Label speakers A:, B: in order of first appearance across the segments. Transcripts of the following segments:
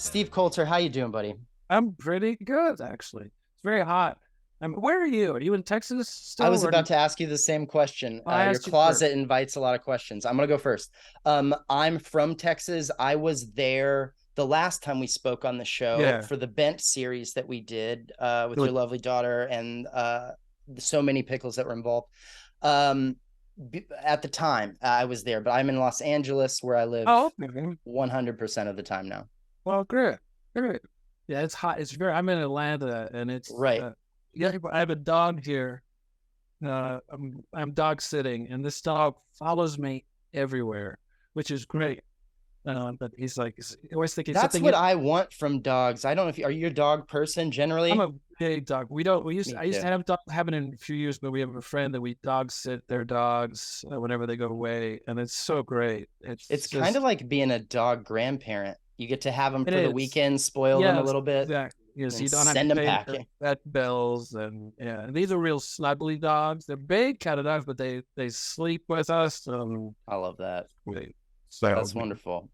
A: Steve Coulter, how you doing, buddy?
B: I'm pretty good, actually. It's very hot. Where are you? Are you in Texas
A: I
B: still?
A: was
B: Or are
A: about
B: you,
A: to ask you the same question.
B: I
A: Your
B: asked you first.
A: closet invites a lot of questions. I'm gonna go first. I'm from Texas. I was there the last time we spoke on the show
B: Yeah.
A: for the Bent series that we did with your
B: Good.
A: lovely daughter and so many pickles that were involved. Um, at the time, I was there, but I'm in Los Angeles where I live
B: Oh, okay.
A: 100% of the time now.
B: Well, great. Great. Yeah, it's hot. I'm in Atlanta and
A: Right.
B: yeah, I have a dog here. I'm dog sitting and this dog follows me everywhere, which is great. But he's always thinking
A: That's
B: something.
A: what I want from dogs. I don't know if are you a dog person
B: I'm
A: generally?
B: a big dog. We don't.
A: Me
B: I used to
A: too.
B: have dog. Haven't in a few years, but we have a friend that we dog sit their dogs whenever they go away, and it's so great.
A: It's
B: It's
A: kind of
B: just
A: like being a dog grandparent. You get to have them
B: it
A: for the
B: is.
A: weekend, spoil them a
B: Yes,
A: little bit,
B: exactly.
A: and
B: Yes,
A: then
B: you don't have to
A: send them
B: pay their
A: packing.
B: vet bills, and yeah, and these are real snuggly dogs. They're big kind of dogs, but they sleep with us.
A: I love that.
B: Wait, so
A: That's wonderful.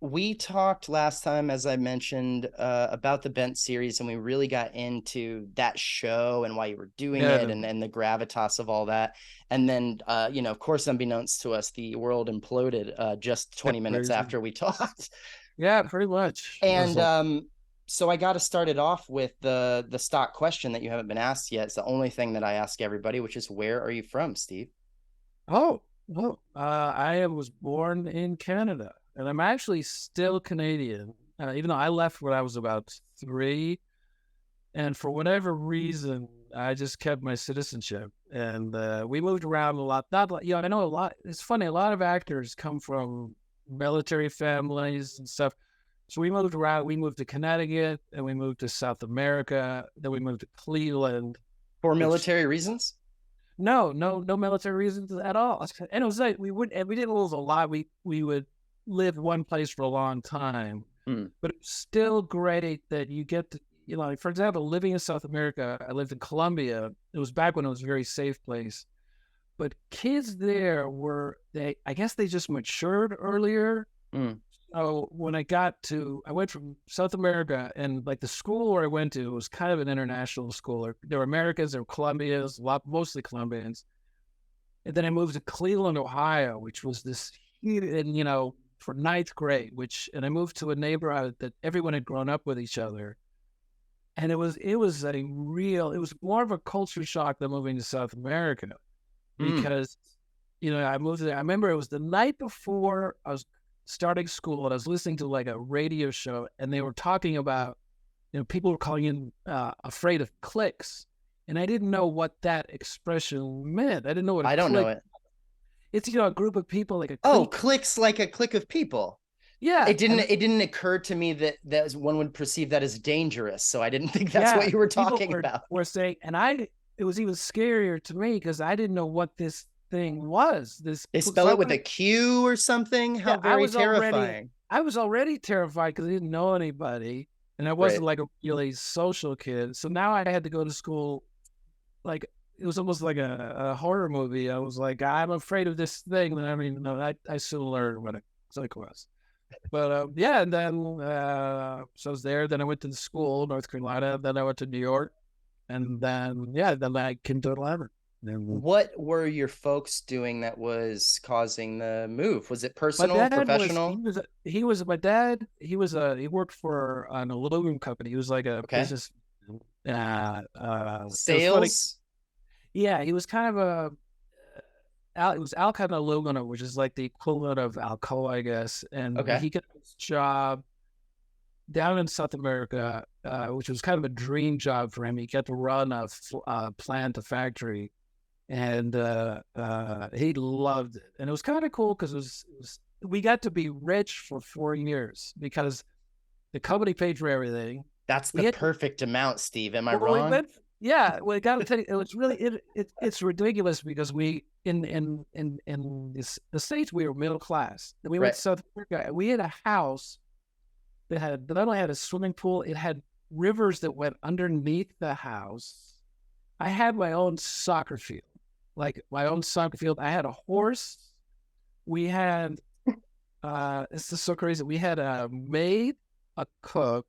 A: We talked last time, as I mentioned, about the Bent series, and we really got into that show and why you were doing
B: yeah,
A: it and the gravitas of all that. And then, of course, unbeknownst to us, the world imploded just
B: yeah,
A: 20 minutes
B: crazy.
A: after we talked.
B: Yeah, pretty much. It was
A: And
B: like,
A: so I got to start it off with the stock question that you haven't been asked yet. It's the only thing that I ask everybody, which is where are you from, Steve?
B: oh, I was born in Canada, and I'm actually still Canadian, even though I left when I was about 3. And for whatever reason, I just kept my citizenship. And we moved around a lot. Not like, I know a lot. It's funny. A lot of actors come from military families and stuff. So we moved around. We moved to Connecticut, and we moved to South America. Then we moved to Cleveland,
A: For
B: which
A: military reasons?
B: no military reasons at all. And it was like we didn't lose a lot. We would live one place for a long time,
A: Hmm.
B: but it's still great that you get to, like, for example, living in South America, I lived in Colombia. It was back when it was a very safe place, but kids there I guess they just matured earlier.
A: Hmm.
B: So when I went from South America, and like the school where I went to was kind of an international school. There were Americans, there were Colombians, mostly Colombians. And then I moved to Cleveland, Ohio, which was this huge, and for ninth grade, and I moved to a neighborhood that everyone had grown up with each other. And it was more of a culture shock than moving to South America
A: Hmm.
B: because, I moved there. I remember it was the night before I was starting school, and I was listening to like a radio show, and they were talking about, people were calling in afraid of clicks. And I didn't know what that expression meant. I didn't know what a
A: I don't know
B: click.
A: it.
B: It's a group of people like a
A: Oh,
B: clique.
A: clicks like a click of people.
B: Yeah, and
A: It didn't occur to me that one would perceive that as dangerous. So I didn't think that's what
B: yeah,
A: you were
B: people
A: talking about.
B: were saying, and it was even scarier to me because I didn't know what this thing was.
A: They
B: So
A: spell it with a Q or something. How
B: yeah,
A: very terrifying.
B: I was already terrified because I didn't know anybody, and I
A: Right.
B: wasn't like a really social kid. So now I had to go to school like it was almost like a horror movie. I was like, I'm afraid of this thing. I mean, no, I soon learned what a click was. But yeah, and then so I was there. Then I went to the school, North Carolina. Then I went to New York, and then I came to Atlanta. Then
A: What were your folks doing that was causing the move? Was it
B: my
A: personal,
B: dad
A: professional?
B: he was my dad. He worked for an aluminum company. He was like a
A: Okay.
B: business. It was funny.
A: Sales?
B: Yeah, he was kind of it was Alcon Aluminum, which is like the equivalent of Alcoa, I guess. And
A: Okay.
B: he got this job down in South America, which was kind of a dream job for him. He got to run a plant, a factory, and he loved it. And it was kind of cool because we got to be rich for 4 years because the company paid for everything.
A: That's
B: We
A: the
B: had
A: perfect amount, Steve. Am I
B: well, we
A: wrong?
B: went. Yeah, well, I got to tell you, it was really it's ridiculous because we in the states we were middle class. And we went
A: Right.
B: to South America. We had a house that not only had a swimming pool, it had rivers that went underneath the house. I had my own soccer field, like my own soccer field. I had a horse. We had it's just so crazy. We had a maid. a cook,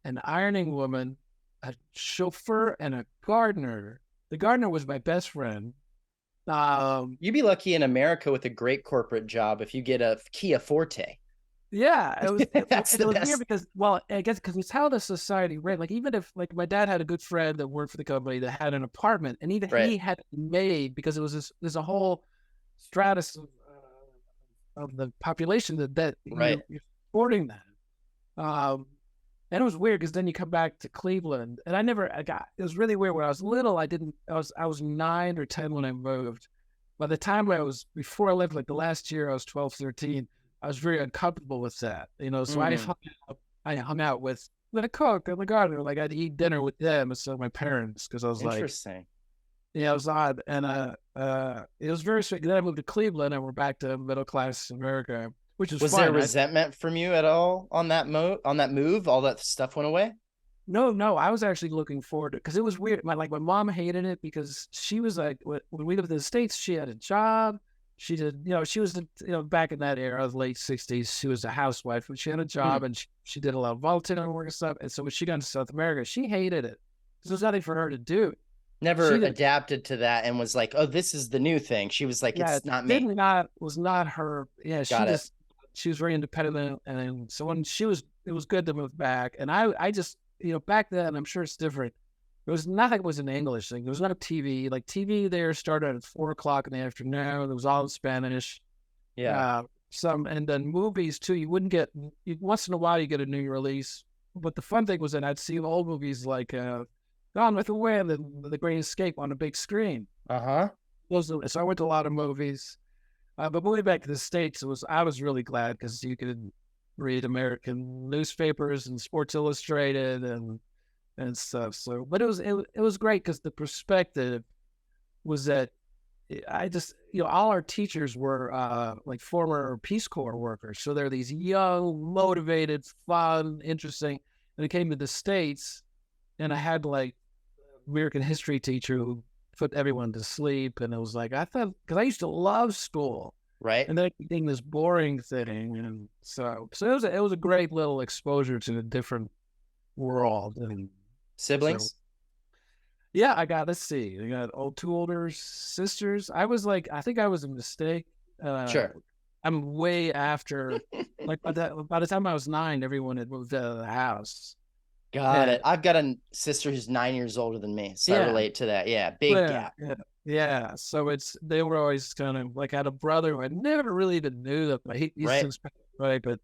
B: an ironing woman, a chauffeur, and a gardener. The gardener was my best friend. Um,
A: You'd be lucky in America with a great corporate job if you get a Kia Forte.
B: yeah,
A: That's
B: it
A: the
B: was weird
A: best.
B: because, well, I guess because it's how the society ran. Like, even if, like, my dad had a good friend that worked for the company that had an apartment, and even
A: Right.
B: he had it made because it was there's a whole stratus of the population that
A: Right.
B: you're supporting that. Um, and it was weird because then you come back to Cleveland, and I got, it was really weird. When I was little, I was 9 or 10 when I moved. By the time before I left, like the last year, I was 12, 13. I was very uncomfortable with that, so
A: Mm,
B: I hung out with the cook and the gardener. Like, I'd eat dinner with them instead of my parents because I was like,
A: interesting.
B: yeah, it was odd. And it was very sweet. Then I moved to Cleveland and we're back to middle class America, which is
A: Was there
B: fine.
A: resentment from you at all on that move? All that stuff went away?
B: No, I was actually looking forward to it because it was weird. My mom hated it because she was like, when we lived in the States, she had a job. She did, she was, back in that era, the late 60s, she was a housewife, but she had a job
A: Mm.
B: and she did a lot of volunteer work and stuff. And so when she got to South America, she hated it because there was nothing for her to do.
A: Never
B: She did,
A: adapted to that and was like, oh, this is the new thing. She was like,
B: yeah,
A: it's not me.
B: was not her. Yeah,
A: Got it.
B: she was very independent. And so when it was good to move back. And I just, back then, I'm sure it's different. There was nothing was an English thing. There was no TV. Like, TV there started at 4 o'clock in the afternoon. It was all in Spanish.
A: Yeah.
B: And then movies too. You wouldn't get, once in a while you get a new release. But the fun thing was that I'd see old movies like Gone with the Wind and The Great Escape on a big screen.
A: Uh-huh.
B: So I went to a lot of movies. But moving back to the States, I was really glad because you could read American newspapers and Sports Illustrated and stuff. So, but it was great because the perspective was that I just, all our teachers were like former Peace Corps workers. So they're these young, motivated, fun, interesting. And it came to the States, and I had like American history teacher who put everyone to sleep. And it was like, I thought, because I used to love school.
A: Right.
B: And then it became this boring thing. And so it was a great little exposure to a different world. And so,
A: Siblings?
B: yeah, let's see. I got two older sisters. I think I was a mistake. Uh,
A: Sure.
B: I'm way after, like, by the time I was 9, everyone had moved out of the house.
A: Got
B: And
A: it. I've got a sister who's 9 years older than me, so I
B: yeah,
A: relate to that. Yeah, big
B: yeah,
A: gap.
B: yeah, yeah. So they were always kind of like, I had a brother who I never really even knew that, but he's
A: Right.
B: since passed away, but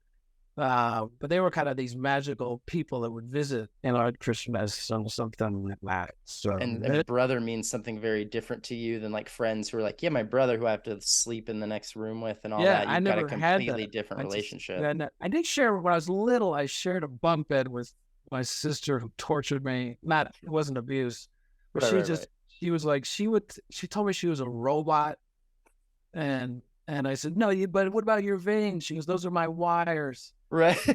B: they were kind of these magical people that would visit on Christmas or something like that. So
A: And brother means something very different to you than like friends who are like, yeah, my brother who I have to sleep in the next room with and all
B: yeah,
A: that.
B: I
A: You've got a
B: never had
A: completely
B: that.
A: different
B: I just,
A: relationship.
B: yeah, I did share when I was little. I shared a bunk bed with my sister who tortured me. Not, it wasn't abuse, but
A: Right, right, right.
B: she was like, she told me she was a robot, and I said, no, but what about your veins? She goes, those are my wires.
A: Right.
B: She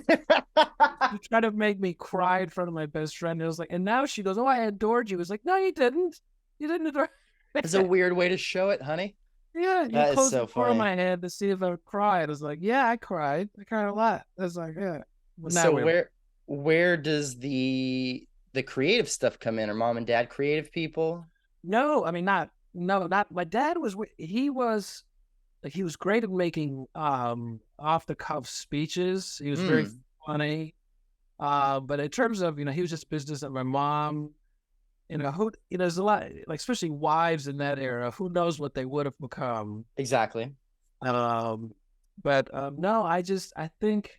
B: tried to make me cry in front of my best friend. It was like, and now she goes, oh, I adored you. It was like, no, you didn't. You didn't adore.
A: It's a weird way to show it, honey.
B: Yeah, you
A: That is
B: closed the
A: so
B: door on
A: funny.
B: my head to see if I would cry. I was like, yeah, I cried. I cried a lot. I was like, yeah. But now
A: So
B: we're
A: where does the creative stuff come in? Are mom and dad creative people?
B: no. I mean, not no, not my dad was. He was like, he was great at making off the cuff speeches. He was very
A: Hmm.
B: funny. But in terms of, he was just business. And my mom, there's a lot, like, especially wives in that era. Who knows what they would have become?
A: Exactly.
B: Um, but no, I think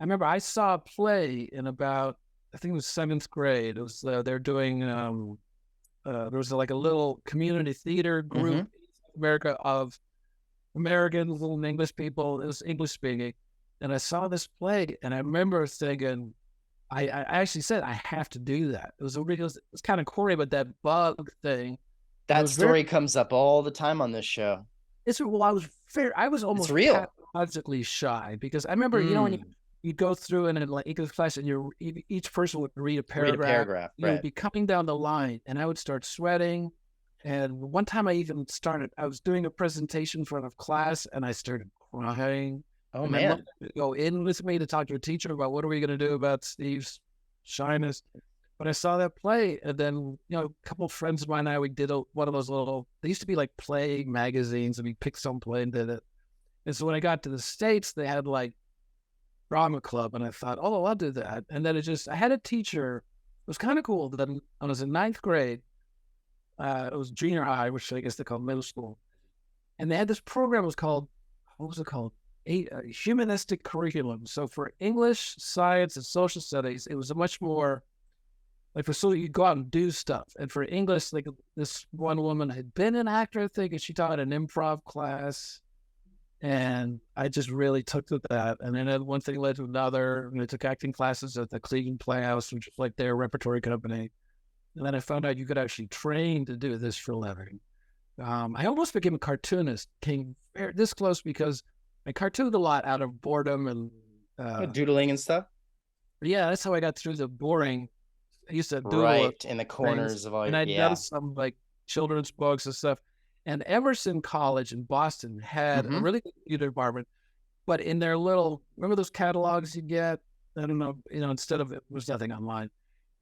B: I remember I saw a play in about, I think it was seventh grade. It was they're doing there was like a little community theater group
A: Mm-hmm.
B: in America of American little English people. It was English speaking, and I saw this play, and I remember thinking, I actually said I have to do that. It was kind of corny, but that bug thing, and it
A: That
B: was very.
A: story comes up all the time on this show.
B: I was
A: It's
B: almost
A: real.
B: pathologically shy because I remember, when
A: Mm.
B: you go through and in like English class and each person would read a
A: Read a
B: paragraph,
A: paragraph,
B: would
A: right?
B: be coming down the line, and I would start sweating. And one time I was doing a presentation in front of class, and I started crying.
A: Oh
B: and then
A: man.
B: go in with me to talk to a teacher about what are we going to do about Steve's shyness. But I saw that play, and then a couple of friends of mine and I, we did one of those little. They used to be like play magazines, and we picked some play and did it. And so when I got to the States, they had like drama club, and I thought, oh, I'll do that. And then I had a teacher. It was kind of cool. That when I was in ninth grade, it was junior high, which I guess they call middle school, and they had this program. It was called, what was it called? A humanistic curriculum. So for English, science, and social studies, it was a much more like for so you go out and do stuff. And for English, like this one woman had been an actor, I think, and she taught an improv class. And I just really took to that. And then one thing led to another. And I took acting classes at the Cleveland Playhouse, which is like their repertory company. And then I found out you could actually train to do this for a living. I almost became a cartoonist, came this close because I cartooned a lot out of boredom and
A: Doodling and stuff.
B: yeah, that's how I got through the boring. I used to doodle
A: Right in the
B: things,
A: corners of all
B: and
A: your,
B: I'd done
A: yeah.
B: some like children's books and stuff. And Emerson College in Boston had a
A: Mm-hmm.
B: really good computer department, but in their little, remember those catalogs you get? I don't know, instead of it was nothing online.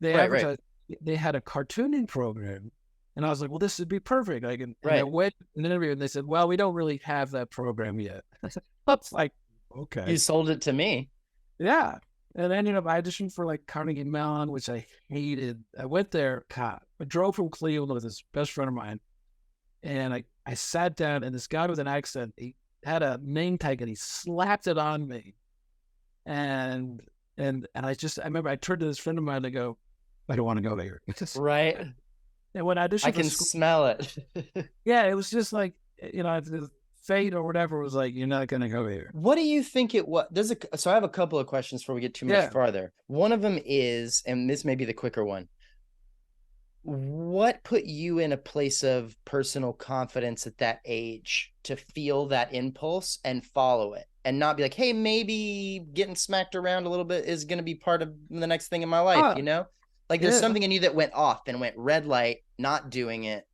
B: They
A: Right, right,
B: advertised, they had a cartooning program. And I was like, well, this would be perfect. And I
A: right.
B: went in an interview and they said, well, we don't really have that program yet. I said, that's like,
A: You
B: okay.
A: sold it to me.
B: Yeah. And then, I auditioned for like Carnegie Mellon, which I hated. I went there, God, I drove from Cleveland with this best friend of mine. And I sat down and this guy with an accent, he had a name tag and he slapped it on me. And I remember I turned to this friend of mine and I go, I don't want to go there.
A: Right.
B: And when I
A: I
B: auditioned for
A: can
B: school,
A: smell it.
B: yeah, it was just like, the fate or whatever was like, you're not going to go here.
A: What do you think it was? So I have a couple of questions before we get too much
B: Yeah.
A: farther. One of them is, and this may be the quicker one. What put you in a place of personal confidence at that age to feel that impulse and follow it and not be like, hey, maybe getting smacked around a little bit is going to be part of the next thing in my life,
B: Oh,
A: you know? Like there's
B: yeah.
A: something in you that went off and went red light, not doing it.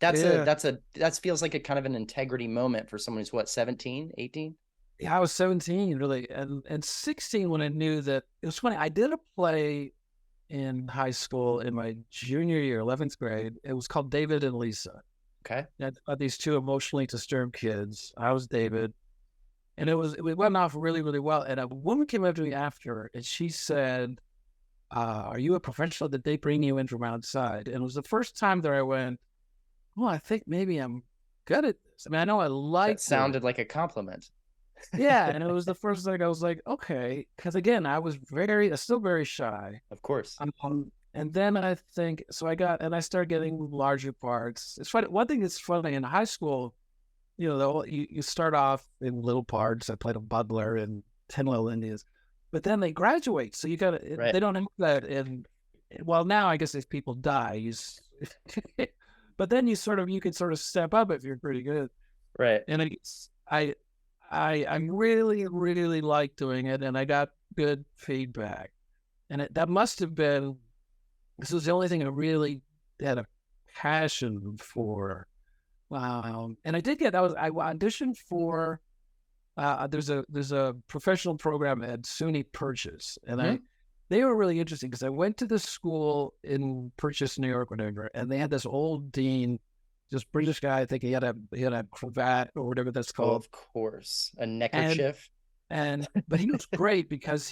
B: Yeah.
A: That feels like a kind of an integrity moment for someone who's what, 17, 18?
B: Yeah. I was 17 really. And 16 when I knew that it was funny. I did a play in high school in my junior year, 11th grade. It was called David and Lisa.
A: Okay.
B: And these two emotionally disturbed kids. I was David. And it went off really, really well. And a woman came up to me after and she said, are you a professional? Did they bring you in from outside? And it was the first time that I went, well, I think maybe I'm good at this. I mean, I know I
A: That
B: like doing
A: sounded
B: it.
A: like a compliment.
B: Yeah. And it was the first thing I was like, okay. Because again, I was still very shy.
A: Of course.
B: And then I think, so I started getting larger parts. It's funny. One thing that's funny in high school, you start off in little parts. I played a butler in 10 Little Indians, but then they graduate. So
A: Right.
B: they don't have that. Well, now I guess if people die, but then you can sort of step up if you're pretty good.
A: Right.
B: And I really, really like doing it. And I got good feedback. And that must have been, this was the only thing I really had a passion for. Wow. And I auditioned for, there's a professional program at SUNY Purchase. And
A: Mm-hmm.
B: they were really interesting because I went to the school in Purchase, New York, whatever, and they had this old dean, this British guy. I think he had a cravat or whatever that's
A: Oh,
B: called.
A: of course. A
B: And,
A: neckerchief.
B: but he was great because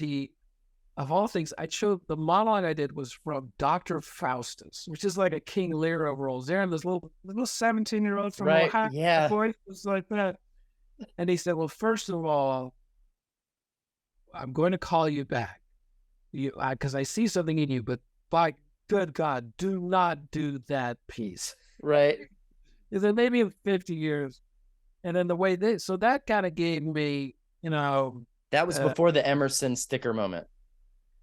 B: of all things, the monologue I did was from Dr. Faustus, which is like a King Lear of roles. There, and this little 17-year-old from
A: Right.
B: Ohio,
A: Yeah.
B: voice was like that. And he said, well, first of all, I'm going to call you back because I see something in you, but by good God, do not do that piece.
A: Right.
B: He said, maybe in 50 years. And then so that kind of gave me,
A: That was before the Emerson sticker moment.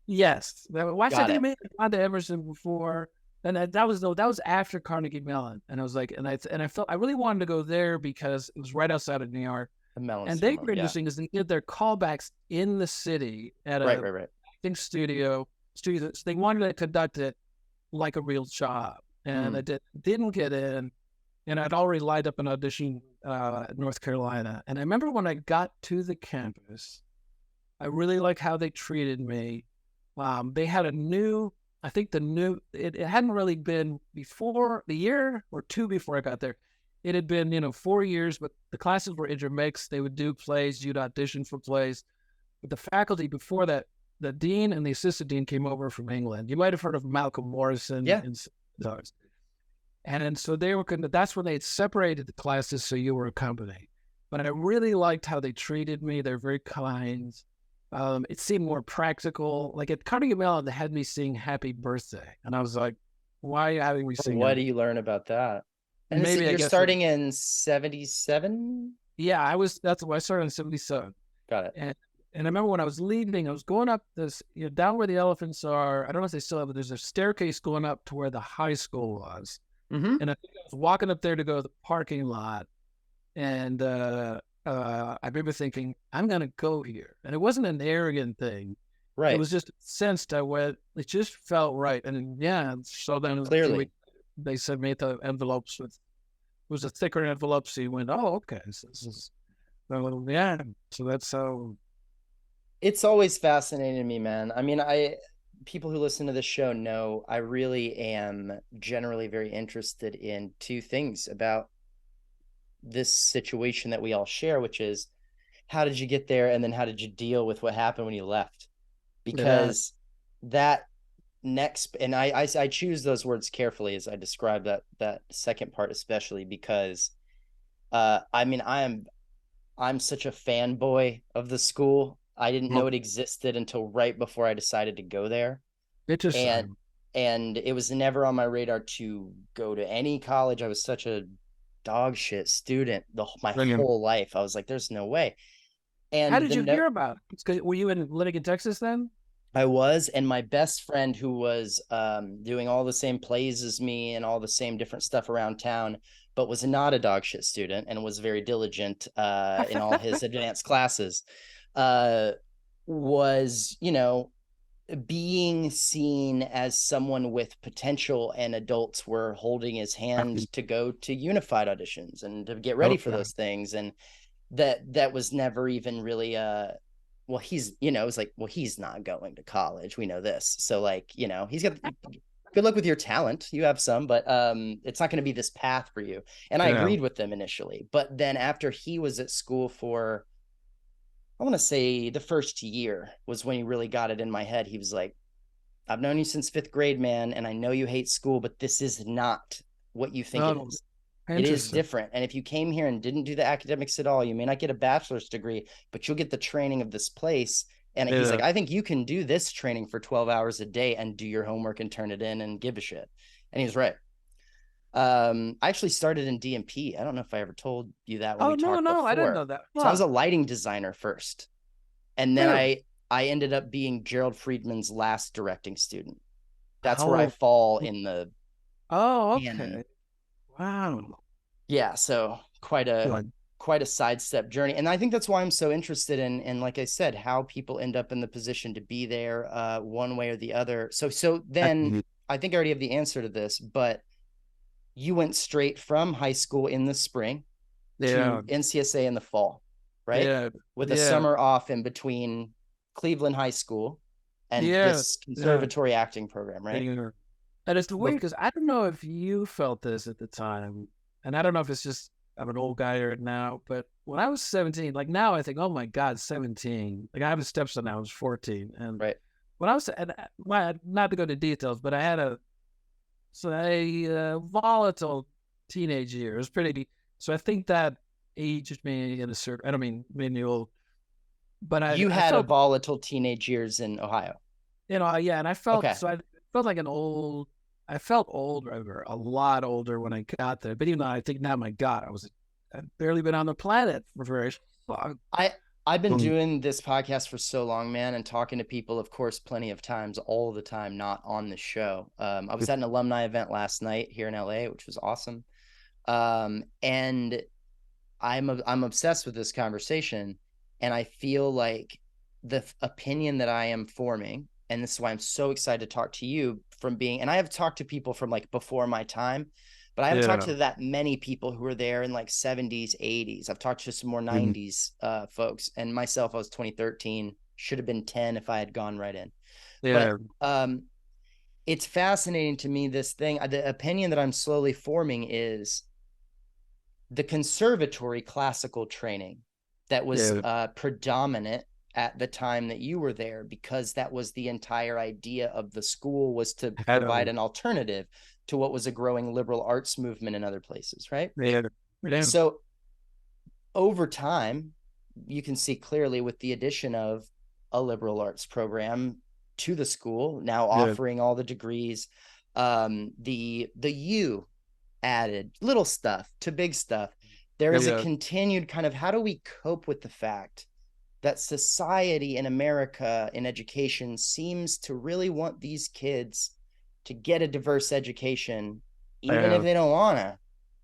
B: yes. Watch I
A: Got
B: didn't
A: it.
B: make it to Emerson before. And that was after Carnegie Mellon. And I was like, and I felt I really wanted to go there because it was right outside of New York.
A: The melon
B: And
A: sticker
B: they were
A: moment. Yeah.
B: interesting because they did their callbacks in the city at
A: Right.
B: a
A: Right. Right.
B: acting studio. So they wanted to conduct it like a real job. And I didn't get in. and I'd already lined up an audition at North Carolina. And I remember when I got to the campus, I really liked how they treated me. They had a new, I think it hadn't really been before the year or two before I got there. It had been, 4 years, but the classes were intermixed. They would do plays, you'd audition for plays. But the faculty before that, the dean and the assistant dean came over from England. You might have heard of Malcolm Morrison
A: Yeah.
B: and those. And so they were that's when they had separated the classes so you were a company. But I really liked how they treated me. They're very kind. It seemed more practical. Like at Carnegie Mellon, they had me sing Happy Birthday. And I was like, why are you having me sing
A: What do
B: Happy?
A: you learn about that? And
B: Maybe I
A: you're
B: guess,
A: starting in 77?
B: yeah, that's why I started in 77.
A: Got it.
B: And I remember when I was leaving, I was going up this, down where the elephants are. I don't know if they still have it. There's a staircase going up to where the high school was.
A: Mm-hmm.
B: And I think I was walking up there to go to the parking lot. And I remember thinking, I'm going to go here. And it wasn't an arrogant thing. It
A: Right.
B: was just sensed I went, it just felt right. And yeah, so then
A: Clearly.
B: they sent me the envelopes with, it was a thicker envelope. So you went, oh, okay. So this is, yeah. So that's how.
A: It's always fascinating to me, man. I mean, people who listen to this show know I really am generally very interested in two things about this situation that we all share, which is how did you get there, and then how did you deal with what happened when you left?
B: Yeah.
A: Because that next, and I choose those words carefully as I describe that second part, especially because I mean I'm such a fanboy of the school. I didn't know
B: Well,
A: it existed until right before I decided to go there. And
B: interesting.
A: it was never on my radar to go to any college. I was such a dog shit student my whole life. I was like, there's no way.
B: How
A: And
B: did you hear about it? Were you living in Texas then?
A: I was, and my best friend who was doing all the same plays as me and all the same different stuff around town, but was not a dog shit student and was very diligent in all his advanced classes, uh, was, being seen as someone with potential, and adults were holding his hand to go to unified auditions and to get ready for
B: Okay.
A: those things. And that was never even really well, he's, it was like, well, he's not going to college, we know this, so like, he's got good luck with your talent, you have some, but it's not going to be this path for you. And I
B: Yeah.
A: agreed with them initially, but then after he was at school for, I want to say, the first year was when he really got it in my head. He was like, I've known you since fifth grade, man, and I know you hate school, but this is not what you think it
B: Oh,
A: is. It is
B: interesting.
A: different. And if you came here and didn't do the academics at all, you may not get a bachelor's degree, but you'll get the training of this place. And he's like,
B: Yeah.
A: I think you can do this training for 12 hours a day and do your homework and turn it in and give a shit. And he was right. I actually started in DMP. I don't know if I ever told you that when
B: Oh,
A: we
B: no,
A: talked
B: no, I didn't know
A: before.
B: that.
A: So I
B: Huh.
A: was a lighting designer first. And then
B: Really?
A: I ended up being Gerald Friedman's last directing student. That's where I
B: Oh,
A: fall in the
B: oh,
A: canon.
B: okay. Wow.
A: Yeah, so
B: Like,
A: quite a sidestep journey. And I think that's why I'm so interested in, like I said, how people end up in the position to be there one way or the other. So then I think I already have the answer to this, but you went straight from high school in the spring
B: yeah,
A: to NCSA in the fall, right?
B: yeah,
A: With a
B: yeah,
A: summer off in between Cleveland High School and
B: yeah,
A: this
B: yeah.
A: conservatory acting program, right?
B: And it's weird because I don't know if you felt this at the time, and I don't know if it's just I'm an old guy or now, but when I was 17, like now I think, oh my God, 17. Like I have a stepson now, who's 14, and
A: Right.
B: when I was, and well, not to go into details, but I had a volatile teenage year. It was pretty. So I think that aged me in a certain. I don't mean made old, but
A: You
B: I
A: had a
B: felt,
A: volatile teenage years in Ohio.
B: yeah, and I felt
A: Okay.
B: so I felt like an old. I felt older, a lot older when I got there. But even though I think now, my God, I'd barely been on the planet for very long.
A: I I've been doing this podcast for so long, man, and talking to people, of course, plenty of times, all the time, not on the show. I was at an alumni event last night here in LA, which was awesome. And I'm obsessed with this conversation, and I feel like the opinion that I am forming, and this is why I'm so excited to talk to you from being, and I have talked to people from like before my time, But I haven't talked
B: Yeah.
A: to that many people who were there in like 70s, 80s. I've talked to some more
B: Mhm.
A: 90s folks, and myself, I was 2013, should have been 10 if I had gone right in. But
B: Yeah.
A: it's fascinating to me, this thing. The opinion that I'm slowly forming is the conservatory classical training that was
B: Yeah.
A: predominant at the time that you were there, because that was the entire idea of the school, was to
B: I
A: provide
B: don't.
A: an alternative to what was a growing liberal arts movement in other places, right?
B: Yeah. Yeah.
A: So over time, you can see clearly with the addition of a liberal arts program to the school, now
B: Yeah.
A: offering all the degrees, the U added, little stuff to big stuff. There is a
B: Yeah.
A: continued kind of, how do we cope with the fact that society in America in education seems to really want these kids to get a diverse education, even if
B: Yeah.
A: they don't wanna.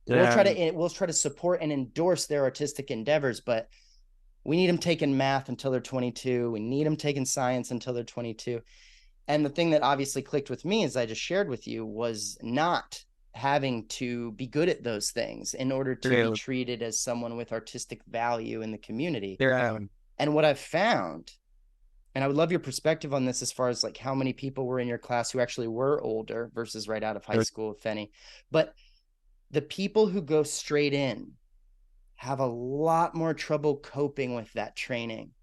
B: Yeah.
A: We'll try to support and endorse their artistic endeavors, but we need them taking math until they're 22. We need them taking science until they're 22. And the thing that obviously clicked with me, as I just shared with you, was not having to be good at those things in order to be
B: Yeah.
A: treated as someone with artistic value in the community.
B: Yeah.
A: And what I've found, and I would love your perspective on this, as far as like how many people were in your class who actually were older versus right out of high school, if any. But the people who go straight in have a lot more trouble coping with that training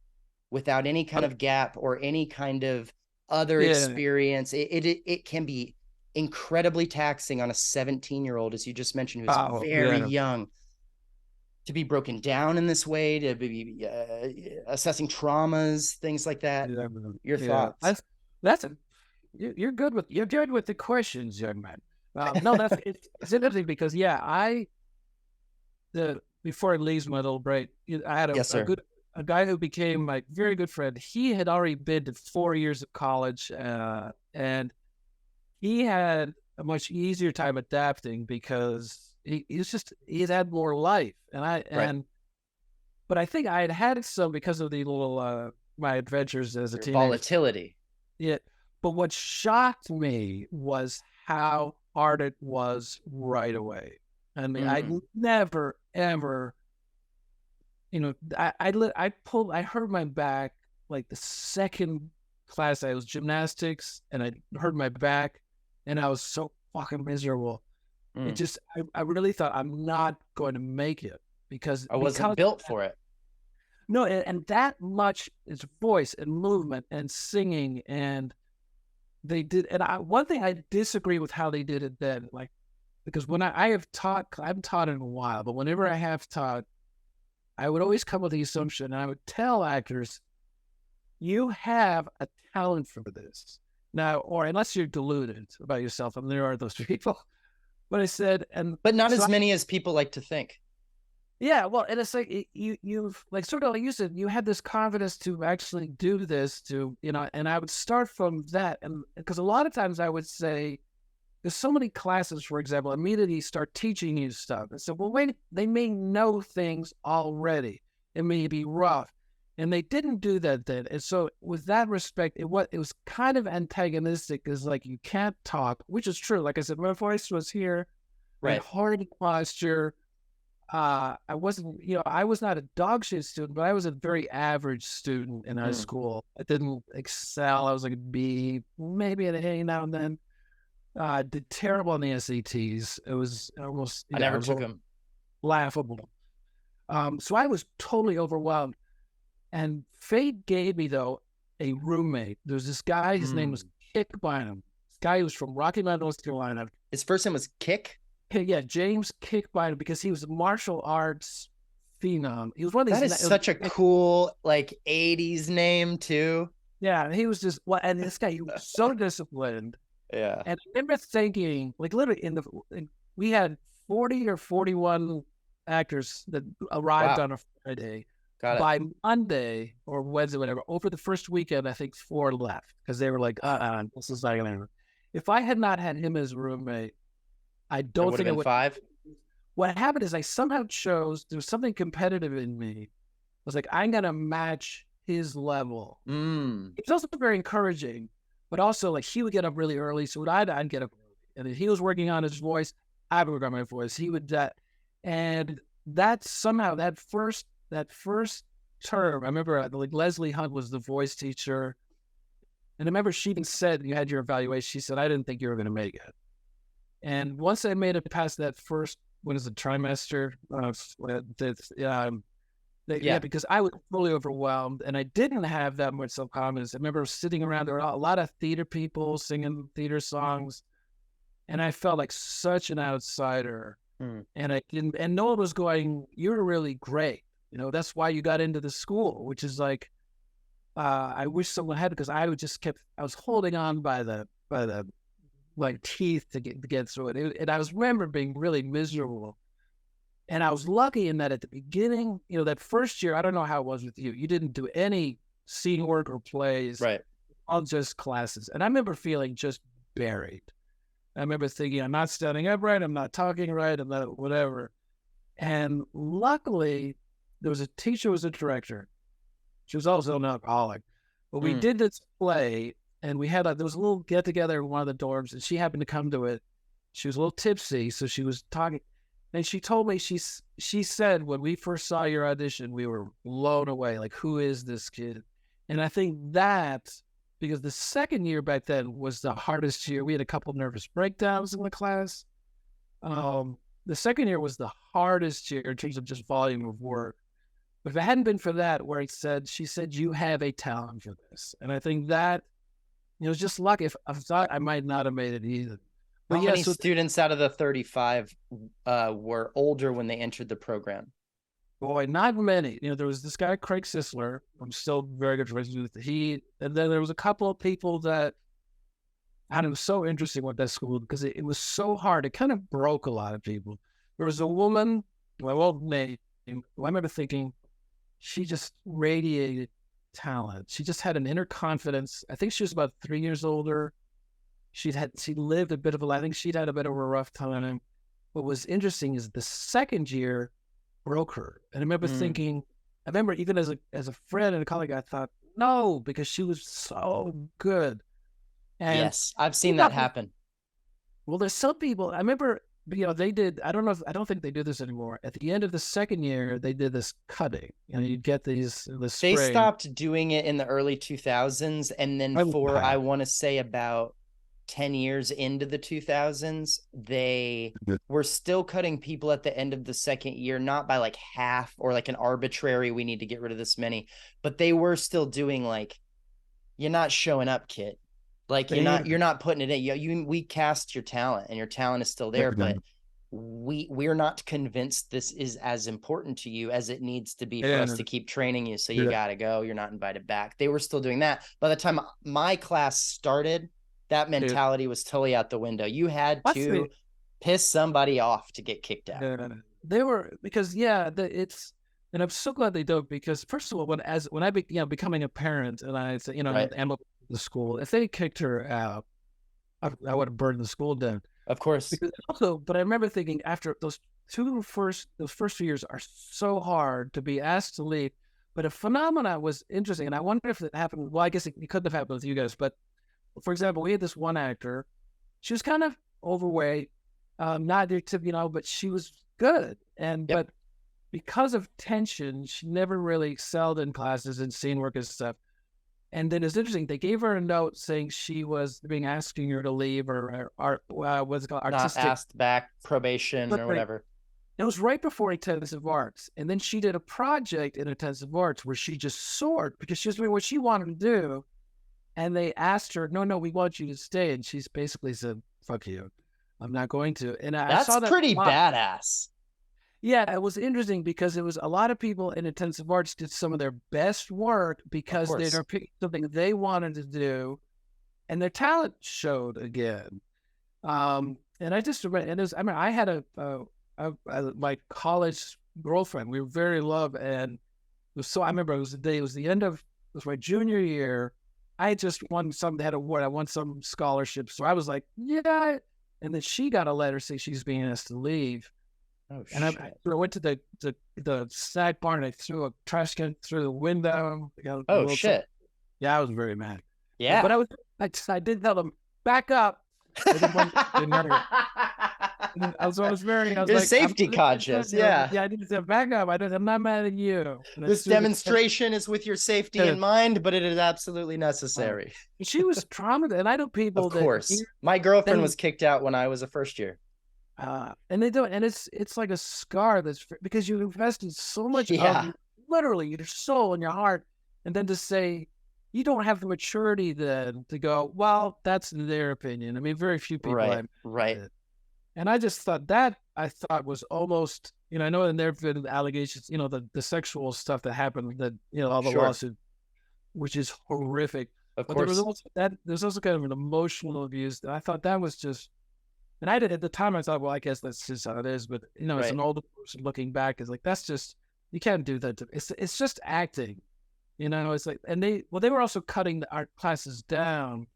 A: without any kind of gap or any kind of other
B: Yeah.
A: experience. It can be incredibly taxing on a 17-year-old, as you just mentioned, who's
B: Oh,
A: very
B: yeah.
A: young, to be broken down in this way, to be assessing traumas, things like that.
B: Yeah.
A: Your
B: Yeah.
A: thoughts?
B: That's a, you're good with the questions, young man. No, it's interesting because yeah, the before it leaves my little break, I had
A: Yes, sir.
B: a guy who became my very good friend. He had already been to 4 years of college, and he had a much easier time adapting because he's had more life,
A: Right.
B: but I think I had had some because of the little my adventures as a
A: Your
B: teenager.
A: volatility.
B: Yeah, but what shocked me was how hard it was right away. I mean, I
A: Mm.
B: never ever, I hurt my back like the second class. I was gymnastics, and I hurt my back, and I was so fucking miserable. It
A: Mm.
B: just, I really thought I'm not going to make it
A: I wasn't
B: because
A: built for it.
B: no, and that much is voice and movement and singing, and they did. And one thing I disagree with how they did it then, like because when I have taught, I haven't taught in a while, but whenever I have taught, I would always come with the assumption, and I would tell actors, you have a talent for this now, or unless you're deluded about yourself, and there are those people. But I said, and
A: But not
B: so
A: as many as people like to think.
B: yeah, well, and it's like you've like sort of like you said, you had this confidence to actually do this, and I would start from that, and because a lot of times I would say, there's so many classes, for example, immediately start teaching you stuff, and so well, wait, they may know things already, it may be rough, and they didn't do that then, and so with that respect, it was kind of antagonistic, is like you can't talk, which is true. Like I said, my voice was here, I had
A: Right.
B: hard posture. I wasn't, I was not a dog shit student, but I was a very average student in high
A: Mm.
B: school. I didn't excel. I was like a B, maybe an A now and then. Did terrible on the SATs. It was almost,
A: I
B: it
A: never
B: was
A: took them.
B: laughable. So I was totally overwhelmed. And fate gave me, though, a roommate. There's this guy, his name was
A: Mm.
B: Kick Bynum. This guy who was from Rocky Mount, North Carolina.
A: His first name was Kick.
B: Yeah, James Kick Bynum, because he was a martial arts phenom. He was one of
A: That
B: these.
A: is such a cool like 80s name too.
B: Yeah, he was just what, and this guy, he was so disciplined.
A: Yeah.
B: And I remember thinking, like literally, we had 40 or 41 actors that arrived
A: Wow.
B: on a Friday.
A: Got it.
B: By Monday or Wednesday, whatever, over the first weekend, I think 4 left because they were like, this is not gonna. If I had not had him as a roommate, I
A: There
B: don't
A: would have
B: think I
A: been
B: would.
A: 5.
B: What happened is I somehow chose, there was something competitive in me. I was like, I'm gonna match his level.
A: Mm.
B: It was also very encouraging, but also like he would get up really early, so I'd get up early. And then he was working on his voice. I would work on my voice. He would and that somehow that first term, I remember like Leslie Hunt was the voice teacher, and I remember she even said you had your evaluation. She said I didn't think you were going to make it, and once I made it past that first, what is it, trimester? Yeah,
A: Yeah.
B: because I was fully overwhelmed and I didn't have that much self confidence. I remember sitting around, there were a lot of theater people singing theater songs, and I felt like such an outsider.
A: Mm.
B: And I didn't, and no one was going, "You're really great." That's why you got into the school, which is like, I wish someone had, because I was holding on by the like teeth to get through it. And I was remember being really miserable. And I was lucky in that at the beginning, that first year, I don't know how it was with you. You didn't do any scene work or plays,
A: Right.
B: all just classes. And I remember feeling just buried. I remember thinking, I'm not standing upright, I'm not talking right, I'm not whatever. And luckily, there was a teacher who was a director. She was also an alcoholic. But we
A: Mm.
B: did this play, and there was a little get together in one of the dorms, and she happened to come to it. She was a little tipsy, so she was talking. And she told me, she said, when we first saw your audition, we were blown away. Like, who is this kid? And I think that, because the second year back then was the hardest year. We had a couple of nervous breakdowns in the class. The second year was the hardest year in terms of just volume of work. But if it hadn't been for that, where she said, you have a talent for this. And I think that, it's just luck. If I thought, I might not have made it either.
A: How
B: But yeah,
A: many
B: so
A: students out of the 35 were older when they entered the program?
B: boy, not many. There was this guy, Craig Sisler. I'm still very good friends with. And then there was a couple of people that, and it was so interesting with that school because it was so hard. It kind of broke a lot of people. There was a woman, my old name, I remember thinking, she just radiated talent. She just had an inner confidence. I think she was about 3 years older. She lived a bit of a life. I think she'd had a bit of a rough time. What was interesting is the second year broke her. And I remember thinking, I remember even as a friend and a colleague, I thought, no, because she was so good. And
A: Yes, I've seen that happen.
B: well, there's some people, I remember, they did, I don't think they do this anymore. At the end of the second year, they did this cutting. You'd get the
A: They
B: spring.
A: stopped doing it in the early 2000s. And then I want to say about 10 years into the 2000s, they were still cutting people at the end of the second year, not by like half or like an arbitrary, we need to get rid of this many, but they were still doing like, you're not showing up, kid. Like you're not putting it in. We cast your talent and your talent is still there, but we're not convinced this is as important to you as it needs to be for us to keep training you. So you gotta go. You're not invited back. They were still doing that. By the time my class started, that mentality was totally out the window. You had to piss somebody off to get kicked out.
B: They were, because and I'm so glad they don't, because first of all, when I becoming a parent, and I say,
A: Right.
B: I'm up the school, if they kicked her out, I would have burned the school down.
A: Of course.
B: Because also, but I remember thinking, after those first 2 years are so hard to be asked to leave. But a phenomena was interesting, and I wonder if it happened. Well, I guess it couldn't have happened with you guys, but for example, we had this one actor. She was kind of overweight, not there to, but she was good. But because of tension, she never really excelled in classes and scene work and stuff. And then it's interesting, they gave her a note saying she was being asking her to leave, or what's it called, artistic.
A: Not asked back, probation or whatever.
B: It was right before intensive arts. And then she did a project in intensive arts where she just soared because she was doing what she wanted to do. And they asked her, no, we want you to stay. And she's basically said, fuck you. I'm not going to. And I saw that
A: pretty badass.
B: Yeah, it was interesting because it was a lot of people in intensive arts did some of their best work because they were picking something they wanted to do, and their talent showed again. And I just remember, and I had my college girlfriend. We were very in love, and I remember it was the end of my junior year. I just won they had an award. I won some scholarship, so I was like, yeah. And then she got a letter saying she's being asked to leave.
A: Oh,
B: and I went to the snack bar and I threw a trash can through the window.
A: Oh shit!
B: Yeah, I was very mad.
A: Yeah, but I didn't tell them, back up.
B: I did tell them, back up. And then when, I, mean, I had a, I was very, I was
A: You're
B: like, I'm
A: safety
B: this is good.
A: conscious.
B: You know,
A: Yeah.
B: yeah, I need to back up. I'm not mad at you. And as
A: This
B: soon as
A: demonstration is with your safety in mind, but it is absolutely
B: uh,
A: necessary.
B: she was traumatized, and I know
A: Of
B: people that
A: course. My girlfriend
B: they
A: was kicked out when I was a first year.
B: and they don't, and it's like a scar because you invested so much of
A: Yeah.
B: literally your soul and your heart, and then to say you don't have the maturity then to go, well, that's their opinion. I mean, very few people
A: Right.
B: have
A: Right.
B: it. And I thought was almost, I know, and there have been allegations, the sexual stuff that happened, that, all the
A: Sure.
B: lawsuit, which is horrific.
A: Of
B: But there was
A: course.
B: also there's also kind of an emotional abuse. And I thought that was just, and I did at the time, I thought, well, I guess that's just how it is. But, as
A: Right.
B: an older person looking back, it's like, that's just, you can't do that. It's just acting, it's like, and they were also cutting the art classes down.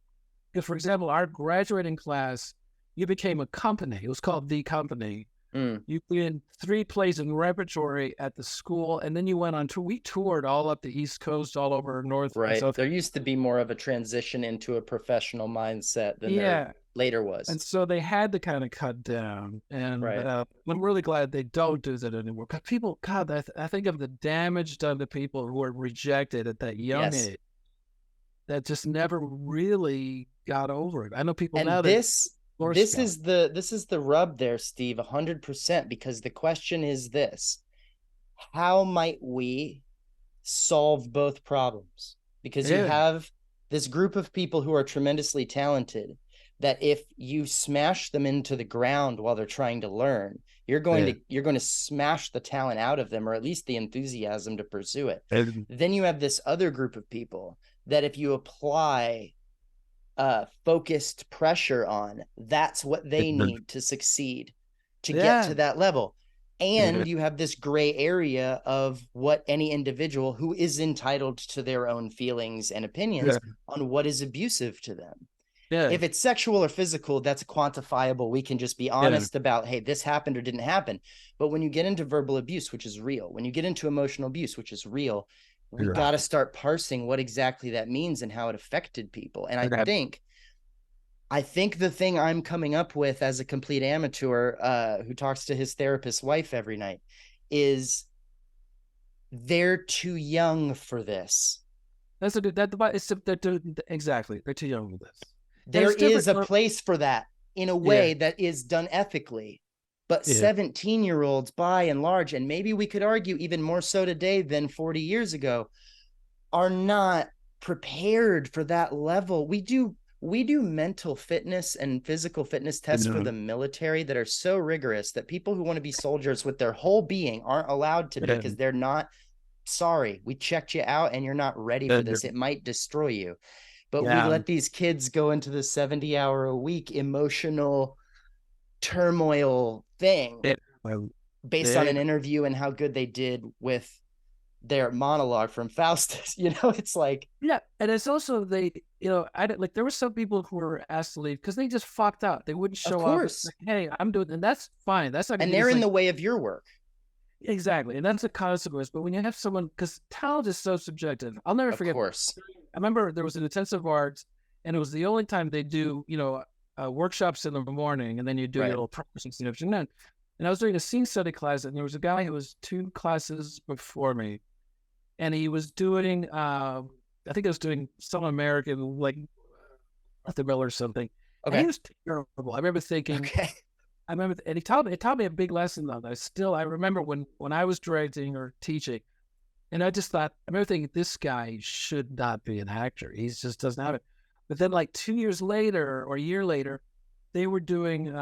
B: Because, for example, our graduating class, you became a company. It was called The Company.
A: Mm,
B: You did 3 plays in repertory at the school, and then you went on tour. We toured all up the East Coast, all over North and
A: right.
B: South.
A: There used to be more of a transition into a professional mindset than there
B: Yeah.
A: later was.
B: And so they had to kind of cut down. And
A: Right.
B: I'm really glad they don't do that anymore. Because people, God, I think of the damage done to people who were rejected at that young
A: Yes.
B: age that just never really got over it. I know people now
A: And
B: that force
A: this
B: go.
A: is the rub there, Steve, 100%, because the question is this: how might we solve both problems? Because you
B: Yeah.
A: have this group of people who are tremendously talented that if you smash them into the ground while they're trying to learn,
B: Yeah.
A: you're going to smash the talent out of them, or at least the enthusiasm to pursue it.
B: And,
A: Then you have this other group of people that if you apply focused pressure on, that's what they need to succeed to get
B: yeah.
A: to that level.
B: Yeah.
A: And you have this gray area of what any individual who is entitled to their own feelings and opinions
B: Yeah.
A: on what is abusive to them.
B: Yeah.
A: If it's sexual or physical, that's quantifiable. We can just be
B: Yeah.
A: honest about, hey, this happened or didn't happen. But when you get into verbal abuse, which is real, when you get into emotional abuse, which is real, we got to start parsing what exactly that means and how it affected people. And
B: Yeah.
A: I think the thing I'm coming up with as a complete amateur who talks to his therapist's wife every night is they're too young for this.
B: That's a that it's they're exactly, they're too young for this. And
A: There
B: it's
A: is
B: different.
A: a place for that in a
B: Yeah.
A: way that is done ethically. But
B: Yeah.
A: 17-year-olds, by and large, and maybe we could argue even more so today than 40 years ago, are not prepared for that level. We do mental fitness and physical fitness tests for the military that are so rigorous that people who want to be soldiers with their whole being aren't allowed to be
B: Yeah.
A: because they're not. Sorry, we checked you out and you're not ready for this. It might destroy you. But we
B: Yeah.
A: let these kids go into the 70-hour a week emotional turmoil thing
B: Yeah. Well,
A: based on
B: yeah.
A: an interview and how good they did with their monologue from Faustus. It's like,
B: Yeah. And it's also I like there were some people who were asked to leave because they just fucked out. They wouldn't
A: of
B: show up. It's
A: course.
B: like, hey, I'm doing, and that's fine. That's not gonna
A: And
B: be
A: they're
B: this
A: in
B: like
A: the way of your work.
B: exactly, and that's a consequence. But when you have someone, because talent is so subjective, I'll never
A: Of
B: forget.
A: course.
B: I remember there was an intensive arts, and it was the only time they do, workshops in the morning, and then you do your
A: Right.
B: little practice in the afternoon. And I was doing a scene study class, and there was a guy who was 2 classes before me, and he was doing, I think I was doing some American, like the Miller or something, and he
A: Okay.
B: was terrible. I remember thinking,
A: Okay.
B: and he taught me a big lesson though. I remember when I was directing or teaching, and I just thought, I remember thinking, this guy should not be an actor. He just doesn't have it. But then, like 2 years later or a year later, they were doing